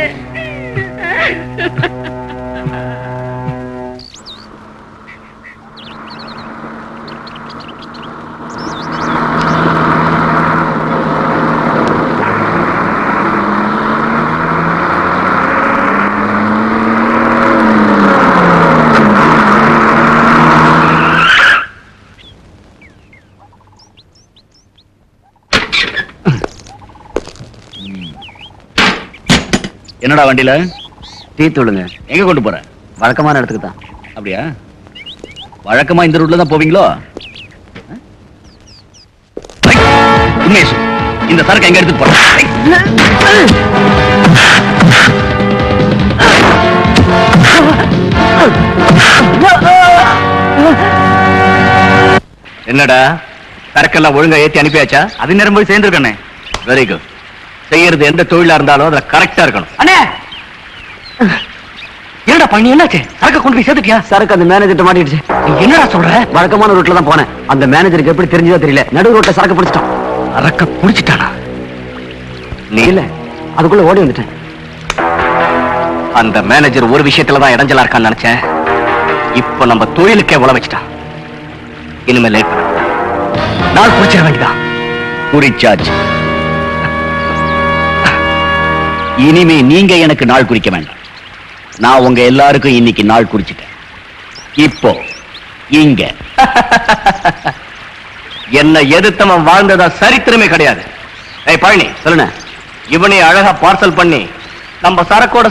என்னடா வண்டியில? டீ தூளுங்க. எங்க கொண்டு போற? வழக்கமான இடத்துக்கு தான். அப்படியா? வழக்கமா இந்த ரூட்ல தான் போவீங்களோ? உண்மையை சொல்லு. இந்த சரக்கு எங்க எடுத்துட்டு போற? என்னடா சரக்கெல்லாம் ஒழுங்கா ஏத்தி அனுப்பியாச்சா? அது நேரம் போய் சேர்ந்துருக்கண்ணே. Very good. செய்யறது எந்த தொழிலா இருந்தாலும் அதுல கரெக்டா இருக்கணும். அண்ணே என்னடா பண்ணி என்னாச்சு? சரக்கு கொண்டு போய் சேர்த்துட்டியா? சரக்கு அந்த மேனேஜர்ட்ட மாட்டிடுச்சு. நீ என்னடா சொல்ற? வழக்கமான ரூட்ல தான் போனேன். அந்த மேனேஜருக்கு எப்படி தெரிஞ்சதோ தெரியல, நடு ரோட்ல சரக்கு பிடிச்சிட்டான். சரக்க புடிச்சிட்டானா? நீ இல்ல, அதுக்குள்ள ஓடி வந்துட்டேன். அந்த மேனேஜர் ஒரு விஷயத்துல தான் இடைஞ்சலா இருக்கான்னு நினைச்சேன். இப்ப நம்ம தொழிலுக்கே உழ வச்சுட்டான். இனிமே லேட் பண்ண நாள் குடிச்சிட வேண்டியதான். குறிச்சாச்சு. இனிமே நீங்க எனக்கு நாள் குறிக்க வேண்டாம். நான் உங்க எல்லாருக்கும் இன்னைக்கு நாள் குறிச்சிட்டேன். இப்போ இங்க என்ன எதிர்த்தவன் வாழ்ந்ததா சரித்திரமே கிடையாது. ஏய் பழனி, சொல்லுண்ணே. இவனை அழகா பார்சல் பண்ணி நம்ம சரக்கோட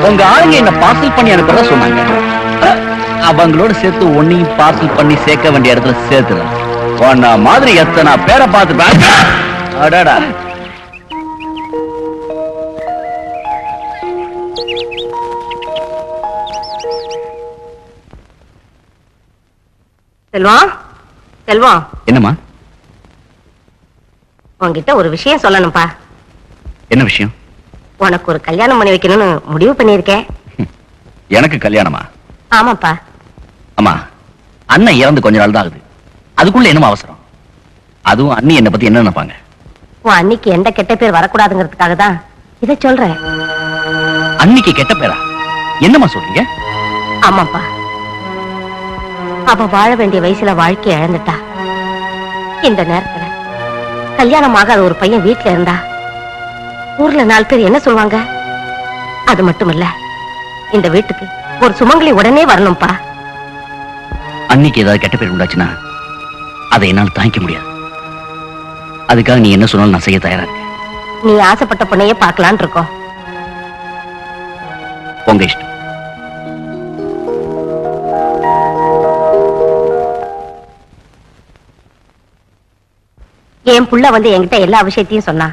உங்க ஆளுங்க என்ன பார்சல் பண்ணி அனுப்புறதா சொன்னாங்க. அவங்களோட சேர்த்து ஒன்னையும் பார்சல் பண்ணி சேர்க்க வேண்டிய இடத்துல சேர்த்துறேன். உன்ன மாதிரி எத்தனை பேரை பார்த்து அடடா. செல்வம், செல்வம், என்னம்மா? உன்கிட்ட ஒரு விஷயம் சொல்லணும்பா. என்ன விஷயம்? உனக்கு ஒரு கல்யாணம் பண்ணி வைக்கணும்னு முடிவு பண்ணியிருக்கேன். எனக்கு கல்யாணமா? ஆமாப்பா. அம்மா, அண்ணன் இறந்து கொஞ்ச நாள் தான் ஆகுது. அதுக்குள்ள என்னமா அவசரம்? அதுவும் அண்ணி என்னை பத்தி என்ன நினைப்பாங்க? உன் அன்னைக்கு எந்த கெட்ட பேர் வரக்கூடாதுங்கிறதுக்காக தான் இதை சொல்றேன். அன்னிக்கு கெட்ட பேரா? என்னம்மா சொல்றீங்க? ஆமாப்பா, அவ வாழ வேண்டிய வயசுல வாழ்க்கையை இழந்துட்டா. இந்த நேரத்துல கல்யாணம் ஆகாத ஒரு பையன் வீட்டுல இருந்தா ஊர்ல 4 பேர் என்ன சொல்லுவாங்க? அது மட்டும் இல்ல, இந்த வீட்டுக்கு ஒரு சுமங்கலி உடனே வரணும்பா. அன்னைக்கு ஏதாவது கெட்ட பேர் உண்டாச்சுன்னா அதை என்னால் தாங்கிக்க முடியாது. அதுக்காக நீ என்ன சொன்னாலும் நான் செய்ய தயாரா இருக்கேன். நீ ஆசைப்பட்ட பொண்ணையே பார்க்கலான் இருக்கோம். உங்க இஷ்டம். என் புள்ள வந்து என்கிட்ட எல்லா விஷயத்தையும் சொன்னா.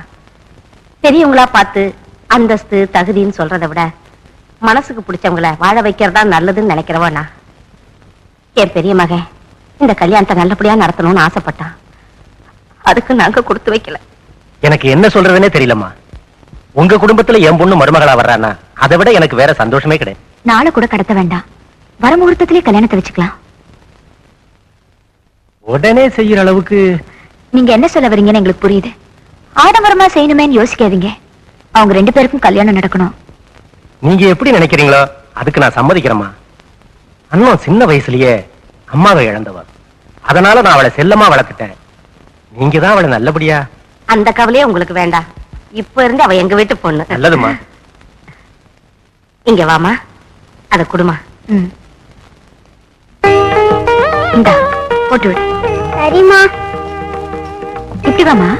பெரியவங்களா பார்த்து அந்தஸ்து தகுதின்னு சொல்றதை விட மனசுக்கு பிடிச்சவங்கள வாழ வைக்கிறதா நல்லதுன்னு நினைக்கிறவனா. என் பெரிய மகன் இந்த கல்யாணத்தை நல்லபடியா நடத்தணும்னு ஆசைப்பட்டான். அதுக்கு நாங்க கொடுத்து வைக்கல. எனக்கு என்ன சொல்றதுன்னே தெரியலம்மா. உங்க குடும்பத்துல என் பொண்ணு மருமகளா வர்றானா அதை விட எனக்கு வேற சந்தோஷமே கிடையாது. நாளை கூட கடத்த வேண்டாம், வர முகூர்த்தத்திலே கல்யாணத்தை வச்சுக்கலாம். உடனே செய்யற அளவுக்கு நீங்க என்ன சொல்ல வரீங்கன்னு எங்களுக்கு புரியுது. ஆடம்பரமா செய்யணுமேன்னு யோசிக்காதீங்க. அவங்க 2 பேருக்கும் கல்யாணம் நடக்கணும். நீங்க எப்படி நினைக்கிறீங்களோ அதுக்கு நான் சம்மதிக்கிறேம்மா. அண்ணன் சின்ன வயசுலயே அம்மாவை இழந்தவ. அதனால நான் அவளை செல்லமா வளர்த்துட்டேன். நீங்க தான் அவளை நல்லபடியா. அந்த கவலையே உங்களுக்கு வேண்டாம். இப்ப இருந்து அவ எங்க வீட்டு பொண்ணு. நல்லதுமா. இங்க வாமா, அத குடுமா. இந்தா போட்டு விடு. சரிம்மா. இப்படி வாமா.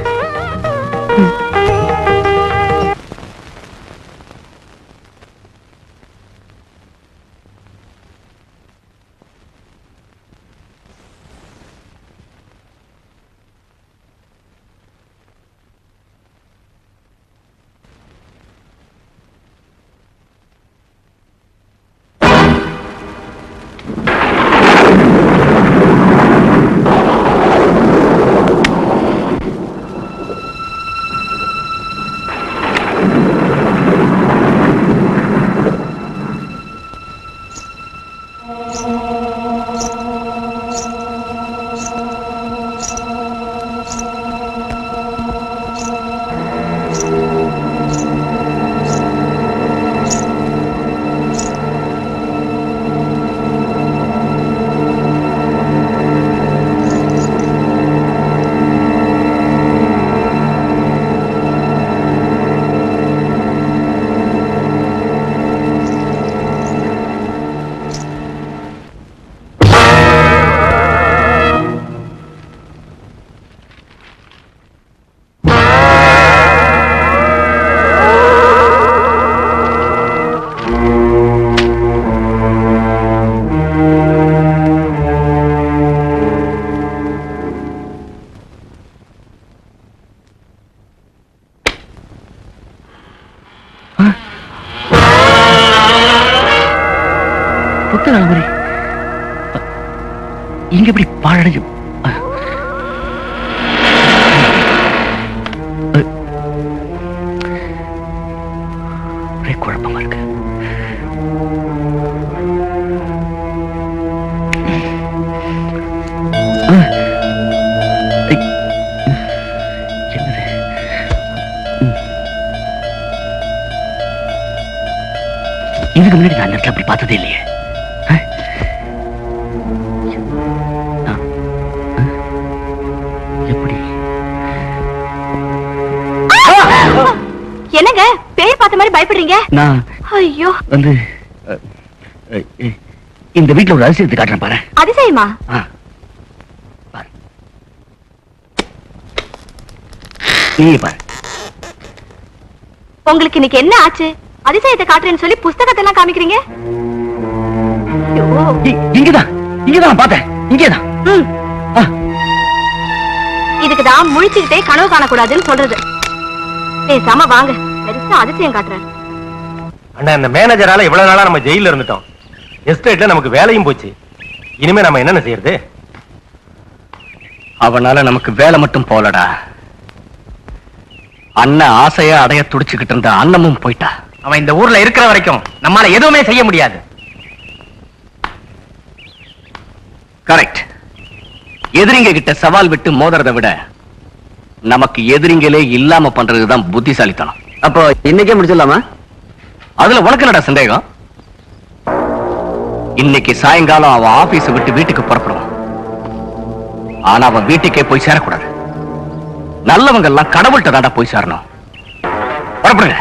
இங்க எப்படி பாழடைஞ்சு குழப்பமா இருக்கு. இதுக்கு முன்னாடி நான் நேரத்தில் அப்படி பார்த்ததே இல்லையே. எப்படி என்னங்க பேய் பார்த்த மாதிரி பயப்படுறீங்க? நான் ஐயோ வந்து இந்த வீட்டுல ஒரு அதிசயத்தை காட்டுறேன் பாரு. அதிசயமா? பாரு நீ பாரு. உங்களுக்கு இன்னைக்கு என்ன ஆச்சு? அதிசயத்தை காட்டுறேன்னு சொல்லி புஸ்தகத்தை எல்லாம் காமிக்கிறீங்க. இங்கதான் இங்கதான் பார்த்தேன். இங்கேதான். இதுக்குதான் முழிச்சுக்கிட்டே கனவு காணக்கூடாதுன்னு சொல்றது. பேசாம வாங்க, பெருசா அதிசயம் காட்டுறேன். அண்ணா, இந்த மேனேஜரால இவ்வளவு நாளா நம்ம ஜெயில இருந்துட்டோம். எஸ்டேட்ல நமக்கு வேலையும் போச்சு. இனிமே நம்ம என்ன செய்யறது? அவனால நமக்கு வேலை மட்டும் போலடா, அண்ணன் ஆசையா அடைய துடிச்சுக்கிட்டு இருந்த அண்ணமும் போயிட்டா. அவன் இந்த ஊர்ல இருக்கிற வரைக்கும் நம்மால எதுவுமே செய்ய முடியாது. கரெக்ட். எதிரிங்க கிட்ட சவால் விட்டு மோதுறதை விட நமக்கு எதிரிங்களே இல்லாம பண்றதுதான் புத்திசாலித்தனம். அப்போ இன்னைக்கே முடிச்சிடலாமா? அதுல உனக்கு என்னடா சந்தேகம்? இன்னைக்கு சாயங்காலம் அவன் ஆபீஸ் விட்டு வீட்டுக்கு புறப்படுவான். ஆனா அவன் வீட்டுக்கே போய் சேரக்கூடாது. நல்லவங்க எல்லாம் கடவுள்கிட்ட தாண்டா போய் சேரணும். புறப்படுங்க.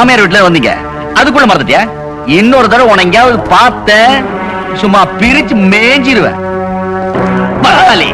மாமியார் வீட்டுல வந்தீங்க, அதுக்குள்ள மறந்துட்டியா? இன்னொரு தடவை உன எங்கேயாவது பார்த்த சும்மா பிரிச்சு மேஞ்சிருவேன். பரவாயில்லை.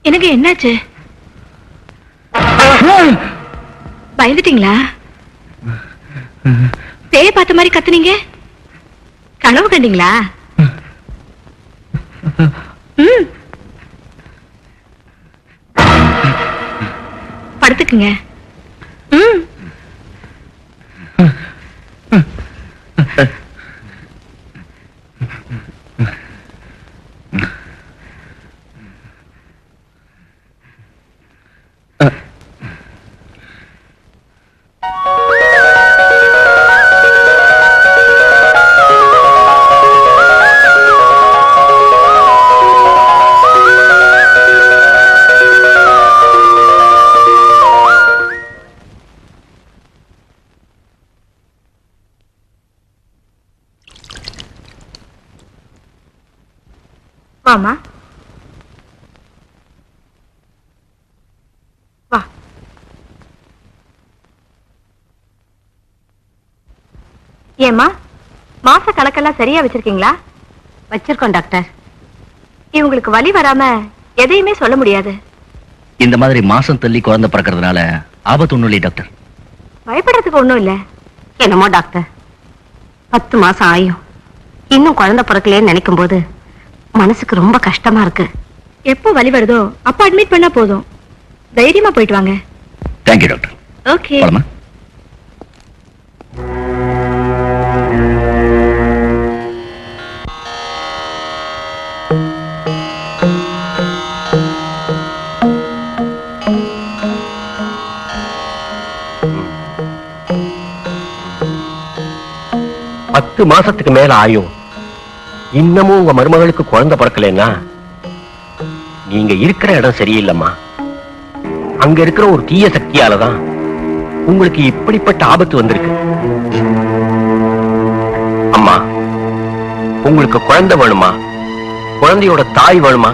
எனக்கு என்னாச்சு? பயந்துட்டீங்களா? பேய பார்த்த மாதிரி கத்துனீங்க. கனவு கண்டீங்களா? படுத்துக்குங்க. வாமா வா. ஏமா மாச கணக்கெல்லாம் சரியா வச்சிருக்கீங்களா? வச்சிருக்கோம் டாக்டர். இவங்களுக்கு வலி வராம எதையுமே சொல்ல முடியாது. இந்த மாதிரி மாசம் தள்ளி குழந்தை பிறக்கிறதுனால ஆபத்து ஒண்ணும் இல்லை டாக்டர். பயப்படுறதுக்கு ஒண்ணும் இல்ல. என்னமோ டாக்டர், 10 மாசம் ஆயும் இன்னும் குழந்தை பிறக்கலையேன்னு நினைக்கும் போது மனசுக்கு ரொம்ப கஷ்டமா இருக்கு. எப்போ வலி வருதோ அப்ப அட்மிட் பண்ணா போதும். தைரியமா போயிட்டு வாங்க. Thank you doctor. ஓகே. போலாமா? பத்து மாசத்துக்கு மேல ஆயும் இன்னமும் உங்க மருமகளுக்கு குழந்தை பிறக்கலன்னா நீங்க இருக்கிற இடம் சரியில்லைம்மா. அங்க இருக்கிற ஒரு தீய சக்தியாலதான் உங்களுக்கு இப்படிப்பட்ட ஆபத்து வந்திருக்கு. அம்மா, உங்களுக்கு குழந்தை வேணுமா? குழந்தையோட தாய் வேணுமா?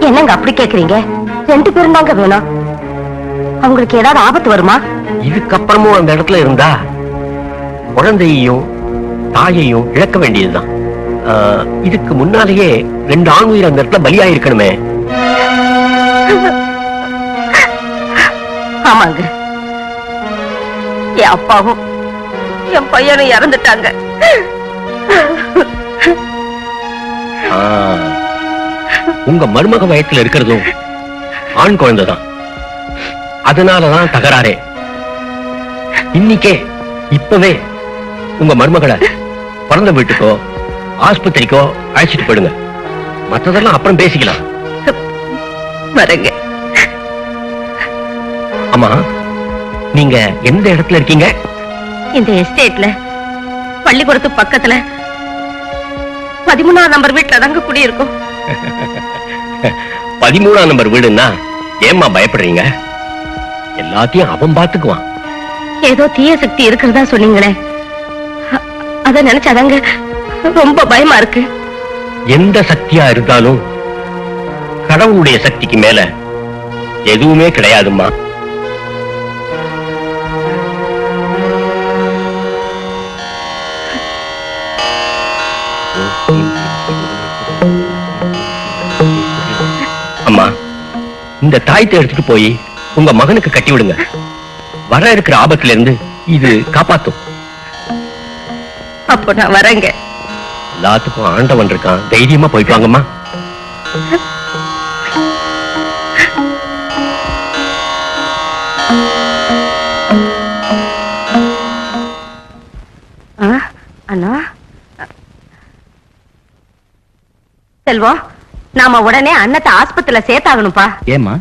என்னங்க அப்படி கேக்குறீங்க? 2 பேரும் தாங்க வேணும். அவங்களுக்கு ஏதாவது ஆபத்து வருமா? இதுக்கப்புறமும் அந்த இடத்துல இருந்தா குழந்தையையும் தாயையும் இழக்க வேண்டியதுதான். இதுக்கு முன்னாலேயே 2 ஆண் உயிர் அந்த இடத்துல பலியாயிருக்கணுமே. ஆமாங்க, என் அப்பாவும் என் பையனும் இறந்துட்டாங்க. உங்க மருமக வயத்துல இருக்கிறதும் ஆண் குழந்தைதான். அதனாலதான் தகராறே. இன்னைக்கே இப்பவே உங்க மருமகளை பிறந்த வீட்டுக்கோ ஆஸ்பத்திரிக்கோ அழைச்சிட்டு போயிடுங்க. மற்றதெல்லாம் அப்புறம் பேசிக்கலாம். வரங்க. அம்மா, நீங்க எந்த இடத்துல இருக்கீங்க? இந்த எஸ்டேட்ல பள்ளிக்கூடத்து பக்கத்துல 13ஆம் நம்பர் வீட்டுல தாங்க குடியிருக்கும். 13ஆம் நம்பர் வீடுன்னா ஏம்மா பயப்படுறீங்க? எல்லாத்தையும் அவன் பாத்துக்குவான். ஏதோ தீய சக்தி இருக்கிறதா சொன்னீங்களே, அத நினைச்சாதாங்க ரொம்ப பயமா இருக்கு. எந்த சக்தியா இருந்தாலும் கடவுளுடைய சக்திக்கு மேல எதுவுமே கிடையாதும்மா. அம்மா, இந்த தாயத்தை எடுத்துட்டு போய் உங்க மகனுக்கு கட்டி விடுங்க. வர இருக்கிற ஆபத்துல இருந்து இது காப்பாத்தும். அப்போ நான் வரேங்க. எல்லாத்துக்கும் ஆண்டவன் இருக்கான். தைரியமா போயிட்டு வாங்கம்மா. அண்ணா, செல்வம், நாம உடனே அண்ணத்தை ஆஸ்பத்திரியில சேர்த்தாகணும்பா. ஏமா?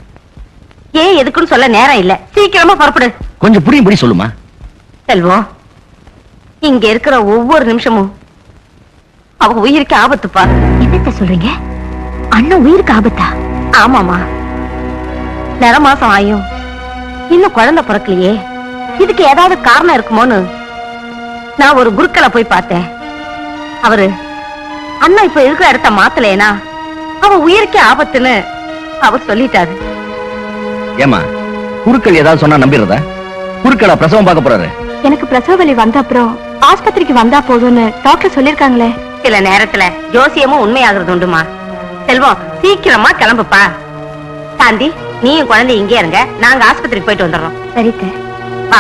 ஏன் எதுக்குன்னு சொல்ல நேரம் இல்ல. சீக்கிரமா புறப்படு. கொஞ்சம் புரியும் சொல்லுமா. செல்வம், இங்க இருக்கிற ஒவ்வொரு நிமிஷமும் அவங்க உயிருக்கு ஆபத்துப்பா. என்னத்த சொல்றீங்க? அண்ணன் உயிருக்கு ஆபத்தா? ஆமாமா, நிற மாசம் ஆயும் இன்னும் குழந்தை பிறக்கலையே. இதுக்கு ஏதாவது காரணம் இருக்குமோன்னு நான் ஒரு குருக்களை போய் பார்த்தேன். அவரு அண்ணா இப்ப இருக்கிற இடத்த மாத்தலேனா அவன் உயிருக்கே ஆபத்துன்னு அவர் சொல்லிட்டாரு. ஏமா, குருக்கள் ஏதாவது சொன்னா நம்பிடுறதா? குருக்களா பிரசவம் பார்க்க போறாரு? எனக்கு பிரசவ வலி வந்த அப்புறம் ஆஸ்பத்திரிக்கு வந்தா போதும்னு டாக்டர் சொல்லிருக்காங்களே. சில நேரத்துல ஜோசியமும் உண்மையாகிறது உண்டுமா. செல்வம், சீக்கிரமா கிளம்புப்பா. சாந்தி, நீயும் குழந்தை இங்கே இருங்க, நாங்க ஆஸ்பத்திரிக்கு போயிட்டு வந்துடுறோம். சரித்த.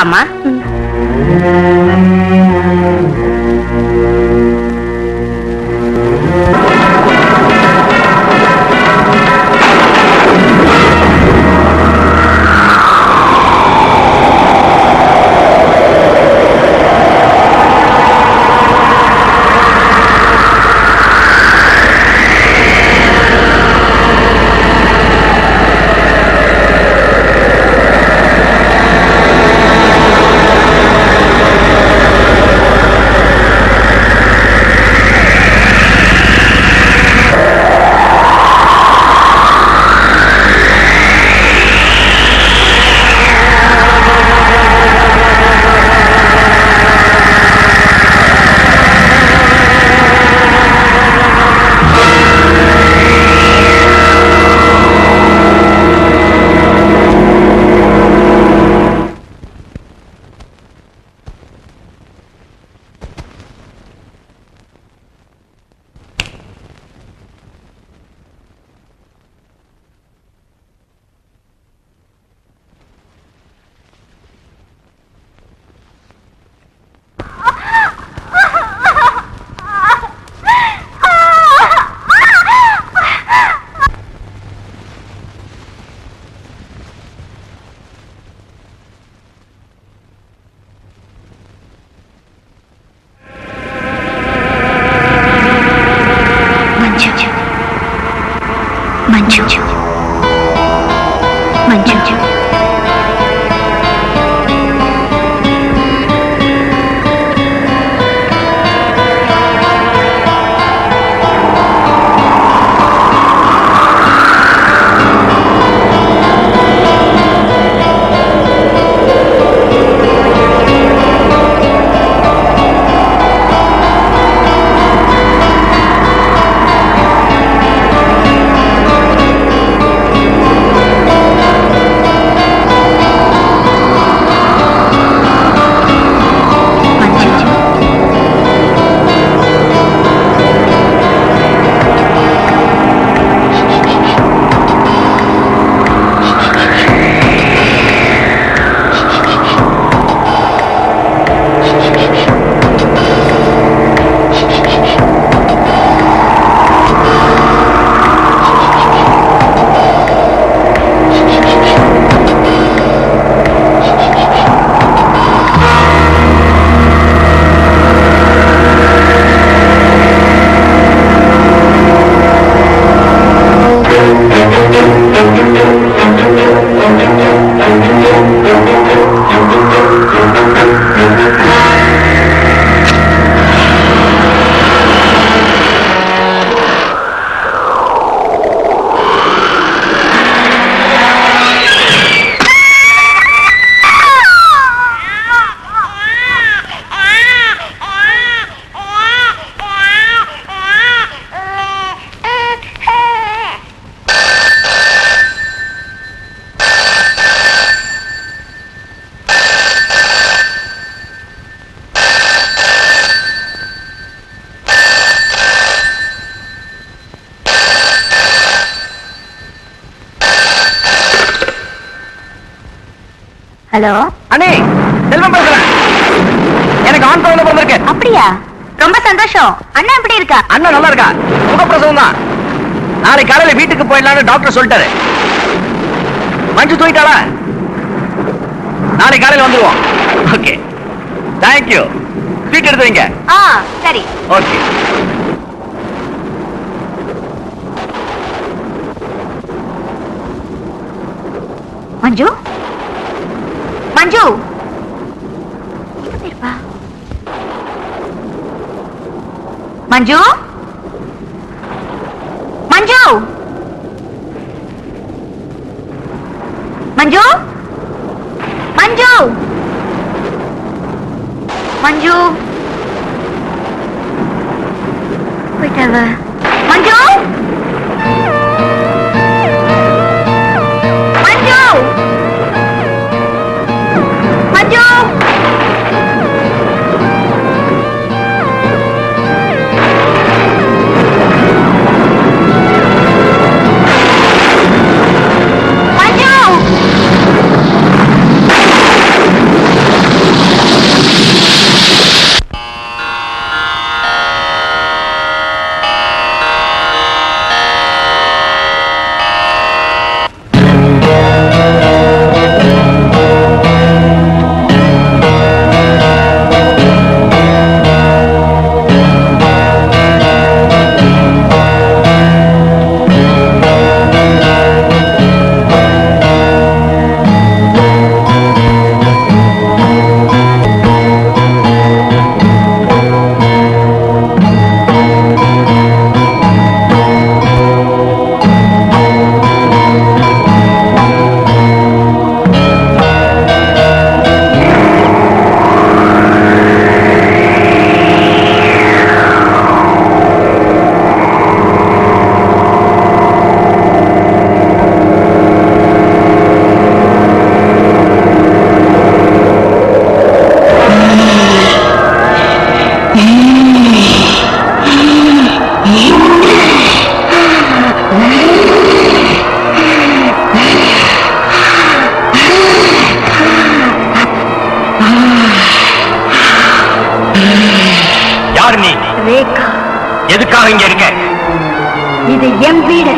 ஆமா. மஞ்சு. ஹலோ அண்ணே, செல்வம் பேசுறேன். எனக்கு ஆண் குழந்தை பிறந்திருக்கு. அப்படியா? ரொம்ப சந்தோஷம். அண்ணா எப்படி இருக்கா? அண்ணன் நல்லா இருக்கா? சுகப்பிரசவம் தான். நாளைக்கு காலையில வீட்டுக்கு போயிடலாம்னு டாக்டர் சொல்லிட்டாரு. மஞ்சு தூக்கிட்டாளா? நாளைக்கு காலையில வந்துருவோம். Okay, thank you. ஸ்வீட் எடுத்து வைங்க. சரி. ஓகே. மஞ்சு, மஞ்சு மஞ்சு, மஞ்சு, மஞ்சு, மஞ்சு, மஞ்சு போயிட்டாவ. மஞ்சு, மஞ்சு, மஞ்சு. எதுக்காக இங்க இருக்க? இது என் வீடு,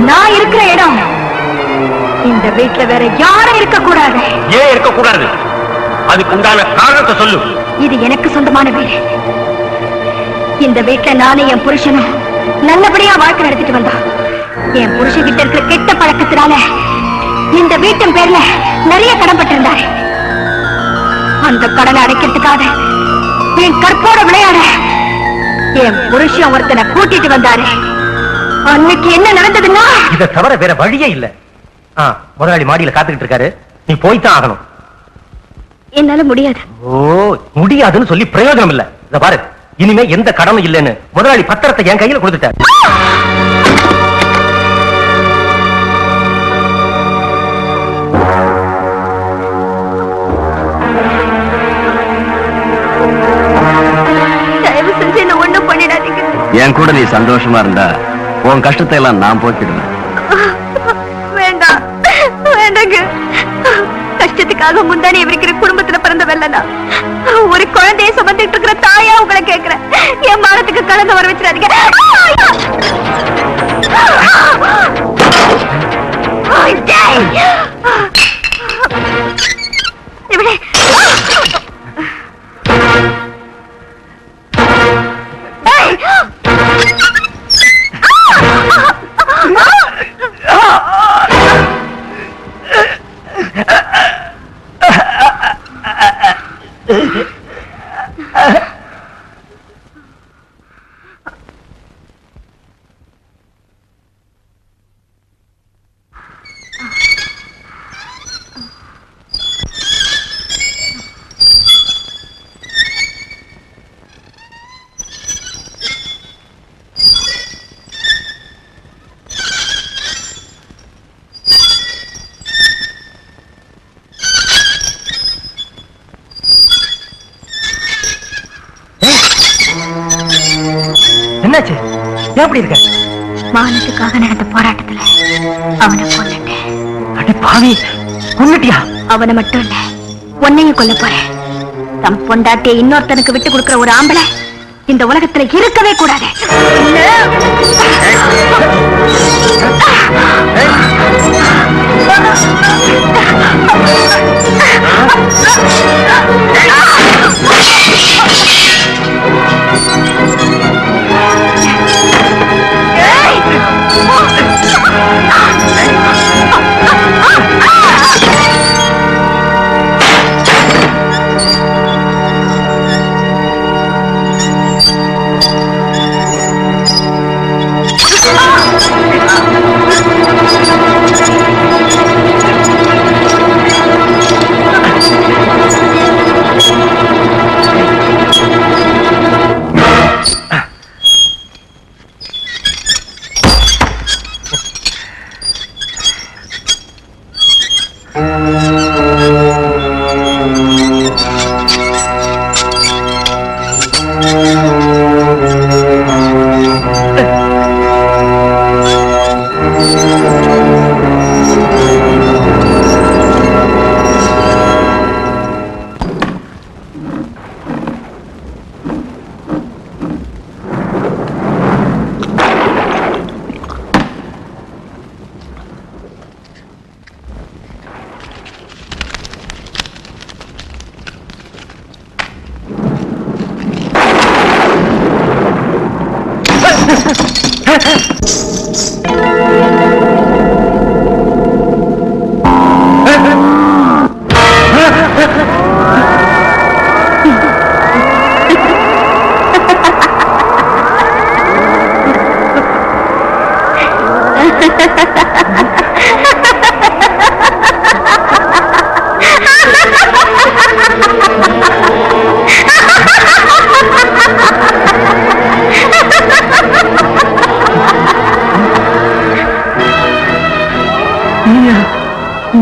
நான் இருக்கிற இடம். இந்த வீட்டுல வேற யாரும் இருக்க கூடாது. ஏன் இருக்க கூடாது? அதுக்கு உண்டான காரணத்தை சொல்லு. இது எனக்கு சொந்தமான வீடு. இந்த வீட்டுல நானே என் புருஷனும் நல்லபடியா வாழ்க்கை நடத்திட்டு வந்தா. என் புருஷன் கிட்ட இருக்கிற கெட்ட பழக்கத்தினால இந்த வீட்டின் பேர்ல நிறைய கடன் பட்டிருந்தாரு. அந்த கடனை அடைக்கிறதுக்காக என் கற்போட விளையாட என் புருஷன் ஒருத்தனை கூட்டிட்டு வந்தாரு. அன்னைக்கு என்ன நடந்ததுன்னா, இதை தவிர வேற வழியே இல்ல. முதலாளி மாடியில காத்துக்கிட்டு இருக்காரு, நீ போய்தான் ஆகணும். என்னால முடியாது. ஓ, முடியாதுன்னு சொல்லி பிரயோஜனம் இல்ல. இத பாரு, இனிமே எந்த கடனும் இல்லைன்னு முதலாளி பத்திரத்தை என் கையில கொடுத்துட்டாரு. தயவு செஞ்சு என்ன ஒண்ணும் பண்ணிடாதீங்க. என் கூட நீ சந்தோஷமா இருந்தா உன் கஷ்டத்தை எல்லாம் நான் போக்கிடுவேன். வேண்டாம், வேண்டாங்க. கஷ்டத்துக்காக முந்தானே இருக்கிற குடும்பத்துல பிறந்த வெள்ளனா, ஒரு குழந்தைய சுமந்துட்டு இருக்கிற தாயா உங்களை கேட்கிறேன். என் மானத்துக்கு கலந்து வர வச்சிடாதீங்க. இப்படி என்னாச்சு? எப்படி இருக்க? மானத்துக்காக நடந்த போராட்டத்துல அவனை கொன்னுட்டேன். அடி பாவி, கொன்னுட்டியா? அவனை மட்டும் இல்ல, உன்னையும் கொல்ல போறேன். தம் பொண்டாட்டியை இன்னொருத்தனுக்கு விட்டு கொடுக்கிற ஒரு ஆம்பளை இந்த உலகத்துல இருக்கவே கூடாது.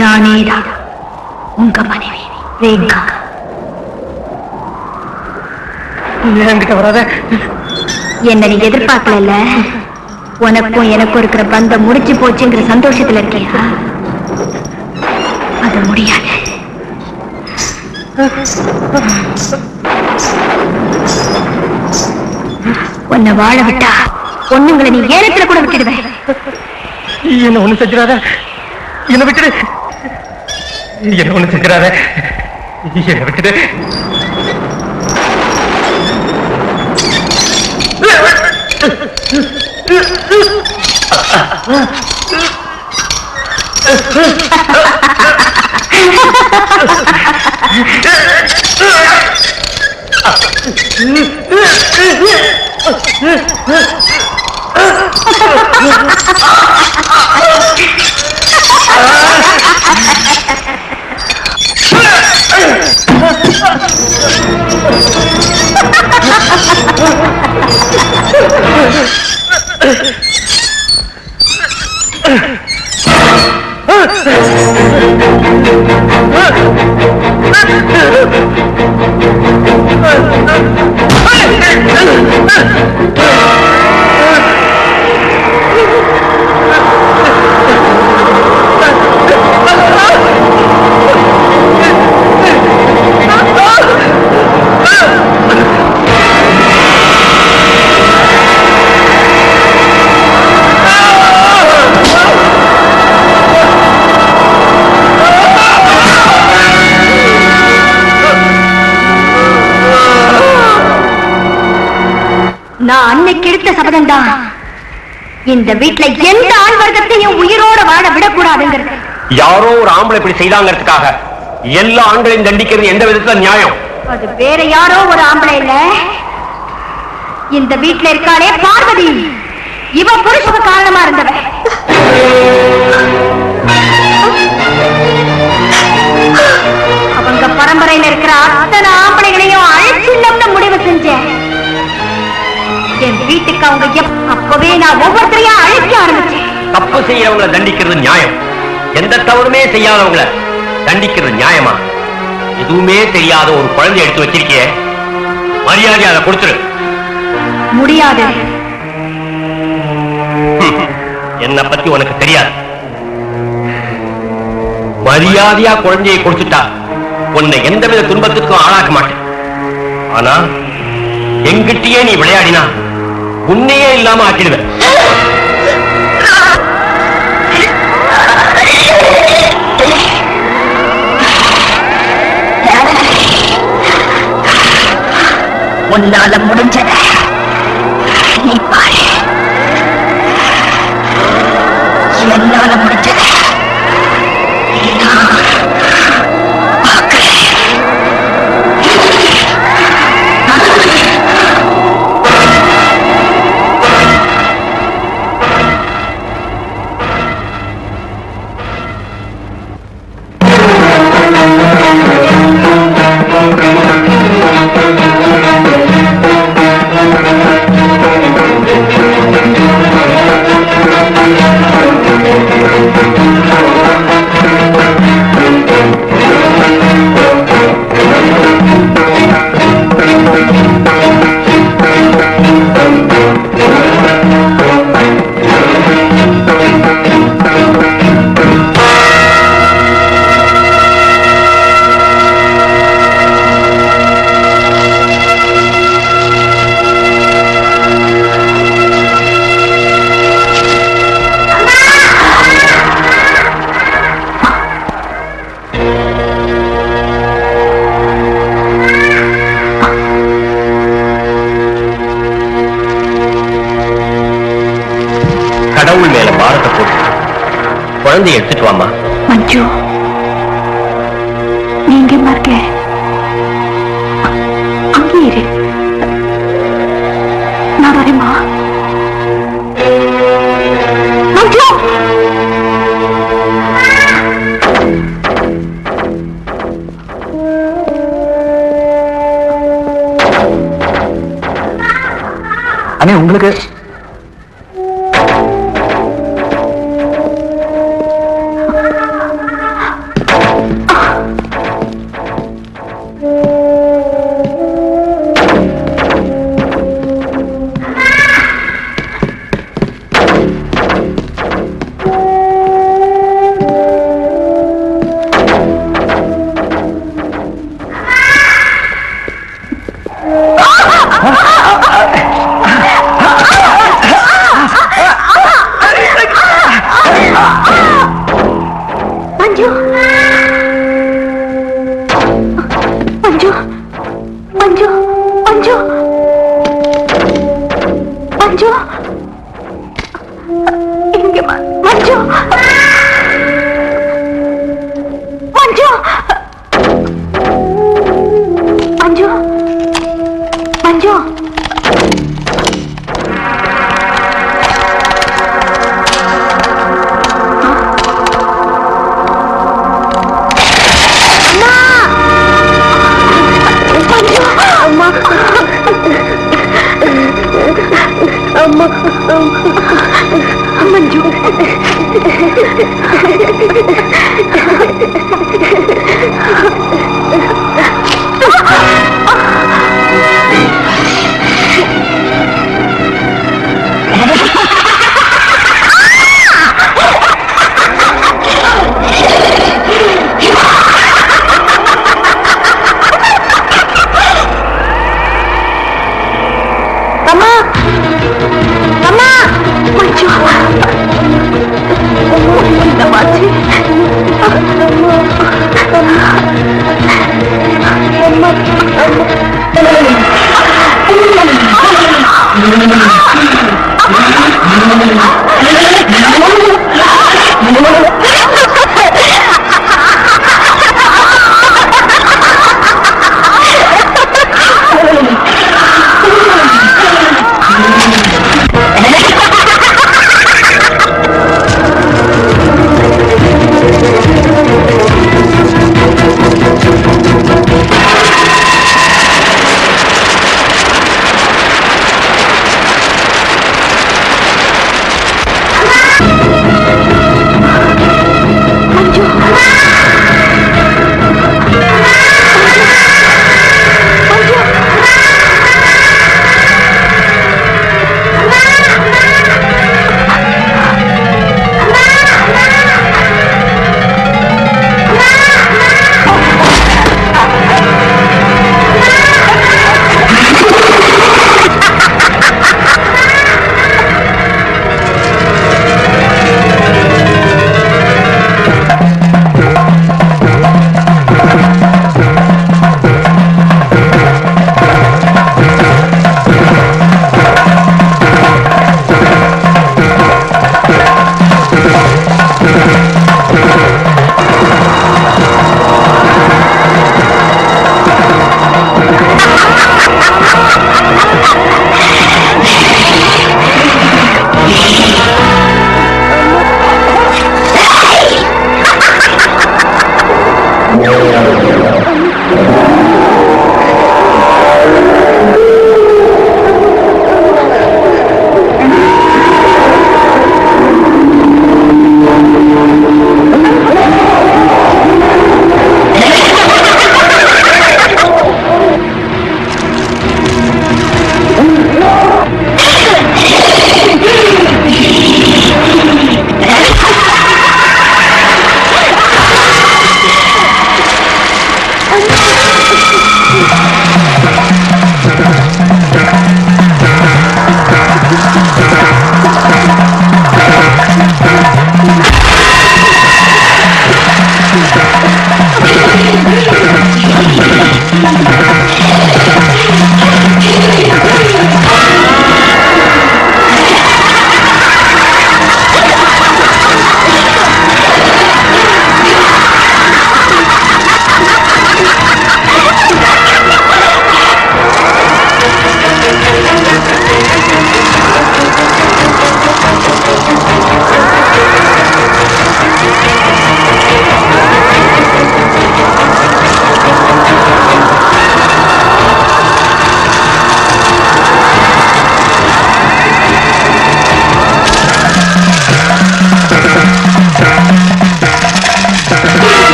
நானேதான் உங்க மனைவி ரேகா. என்கிட்ட வராத. என்ன நீ எதிர்பார்க்கல. உனக்கும் எனக்கும் இருக்கிற பந்தம் முடிச்சு போச்சுங்கிற சந்தோஷத்துல இருக்கியா? அது முடியாது. உன்னை வாழ விட்டா பொண்ணுங்களை நீ ஏலத்துல கூட விட்டுடுவேன். என்ன ஒண்ணு செஞ்சிடாத, என்ன விட்டுடு. என்ன ஒண்ணு செஞ்சிடாத, என்ன விட்டுடு. நான் அன்னைக்கு எடுத்த சபதம் தான் இந்த வீட்டுல எந்த ஆண் வர்க்கத்தையும் உயிரோட வாழ விடக்கூடாதுங்கிறது. யாரோ ஒரு ஆம்பளை இப்படி செய்தாங்கிறதுக்காக எல்லா ஆண்களையும் தண்டிக்கிறது எந்த விதத்துல நியாயம்? அது வேற யாரோ ஒரு ஆம்பளை இல்ல, இந்த வீட்டுல இருக்காளே பார்வதி, இவ புருஷனுக்கு காரணமா இருந்தவ. அவங்க பரம்பரையில இருக்கிற அத்தனை ஆம்பளைகளையும் அழைச்சிடணும்னு முடிவு செஞ்சேன். என் வீட்டுக்கு அவங்க அப்பவே நான் ஒவ்வொருத்தரையும் அழைக்க ஆரம்பிச்சேன். தப்பு செய்யறவங்களை தண்டிக்கிறது நியாயம், எந்த தவறுமே செய்யாதவங்களை தண்டிக்கிறது நியாயமா? எதுவுமே தெரியாத ஒரு குழந்தை எடுத்து வச்சிருக்கிய, மரியாதை அதை கொடுத்துரு. முடியாது. என்னை பத்தி உனக்கு தெரியாது. மரியாதையா குழந்தையை கொடுத்துட்டா உன்னை எந்தவித துன்பத்துக்கும் ஆளாக்க மாட்டேன். ஆனா எங்கிட்டயே நீ விளையாடினா உன்னையே இல்லாம ஆக்கிடுவேன். உன்னால முடிஞ்சத நீ பாரு, என்னால முடிஞ்சத கடவுள் மேல பாரத்தை போட்டு குழந்தைய எடுத்துட்டு வாமா. மஞ்சு, நீங்க இருக்க அங்கே இரு, நான் வரேம்மா. மஞ்சு, அண்ணே உங்களுக்கு மஞ்சு, மஞ்சு, மஞ்சு, மஞ்சு, மஞ்சு, இங்க மஞ்சு.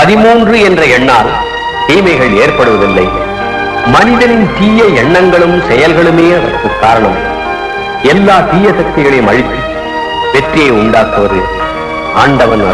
13 என்ற எண்ணால் தீமைகள் ஏற்படுவதில்லை. மனிதனின் தீய எண்ணங்களும் செயல்களுமே அதற்கு காரணம். எல்லா தீய சக்திகளையும் அழித்து வெற்றியை உண்டாக்குவது ஆண்டவன்.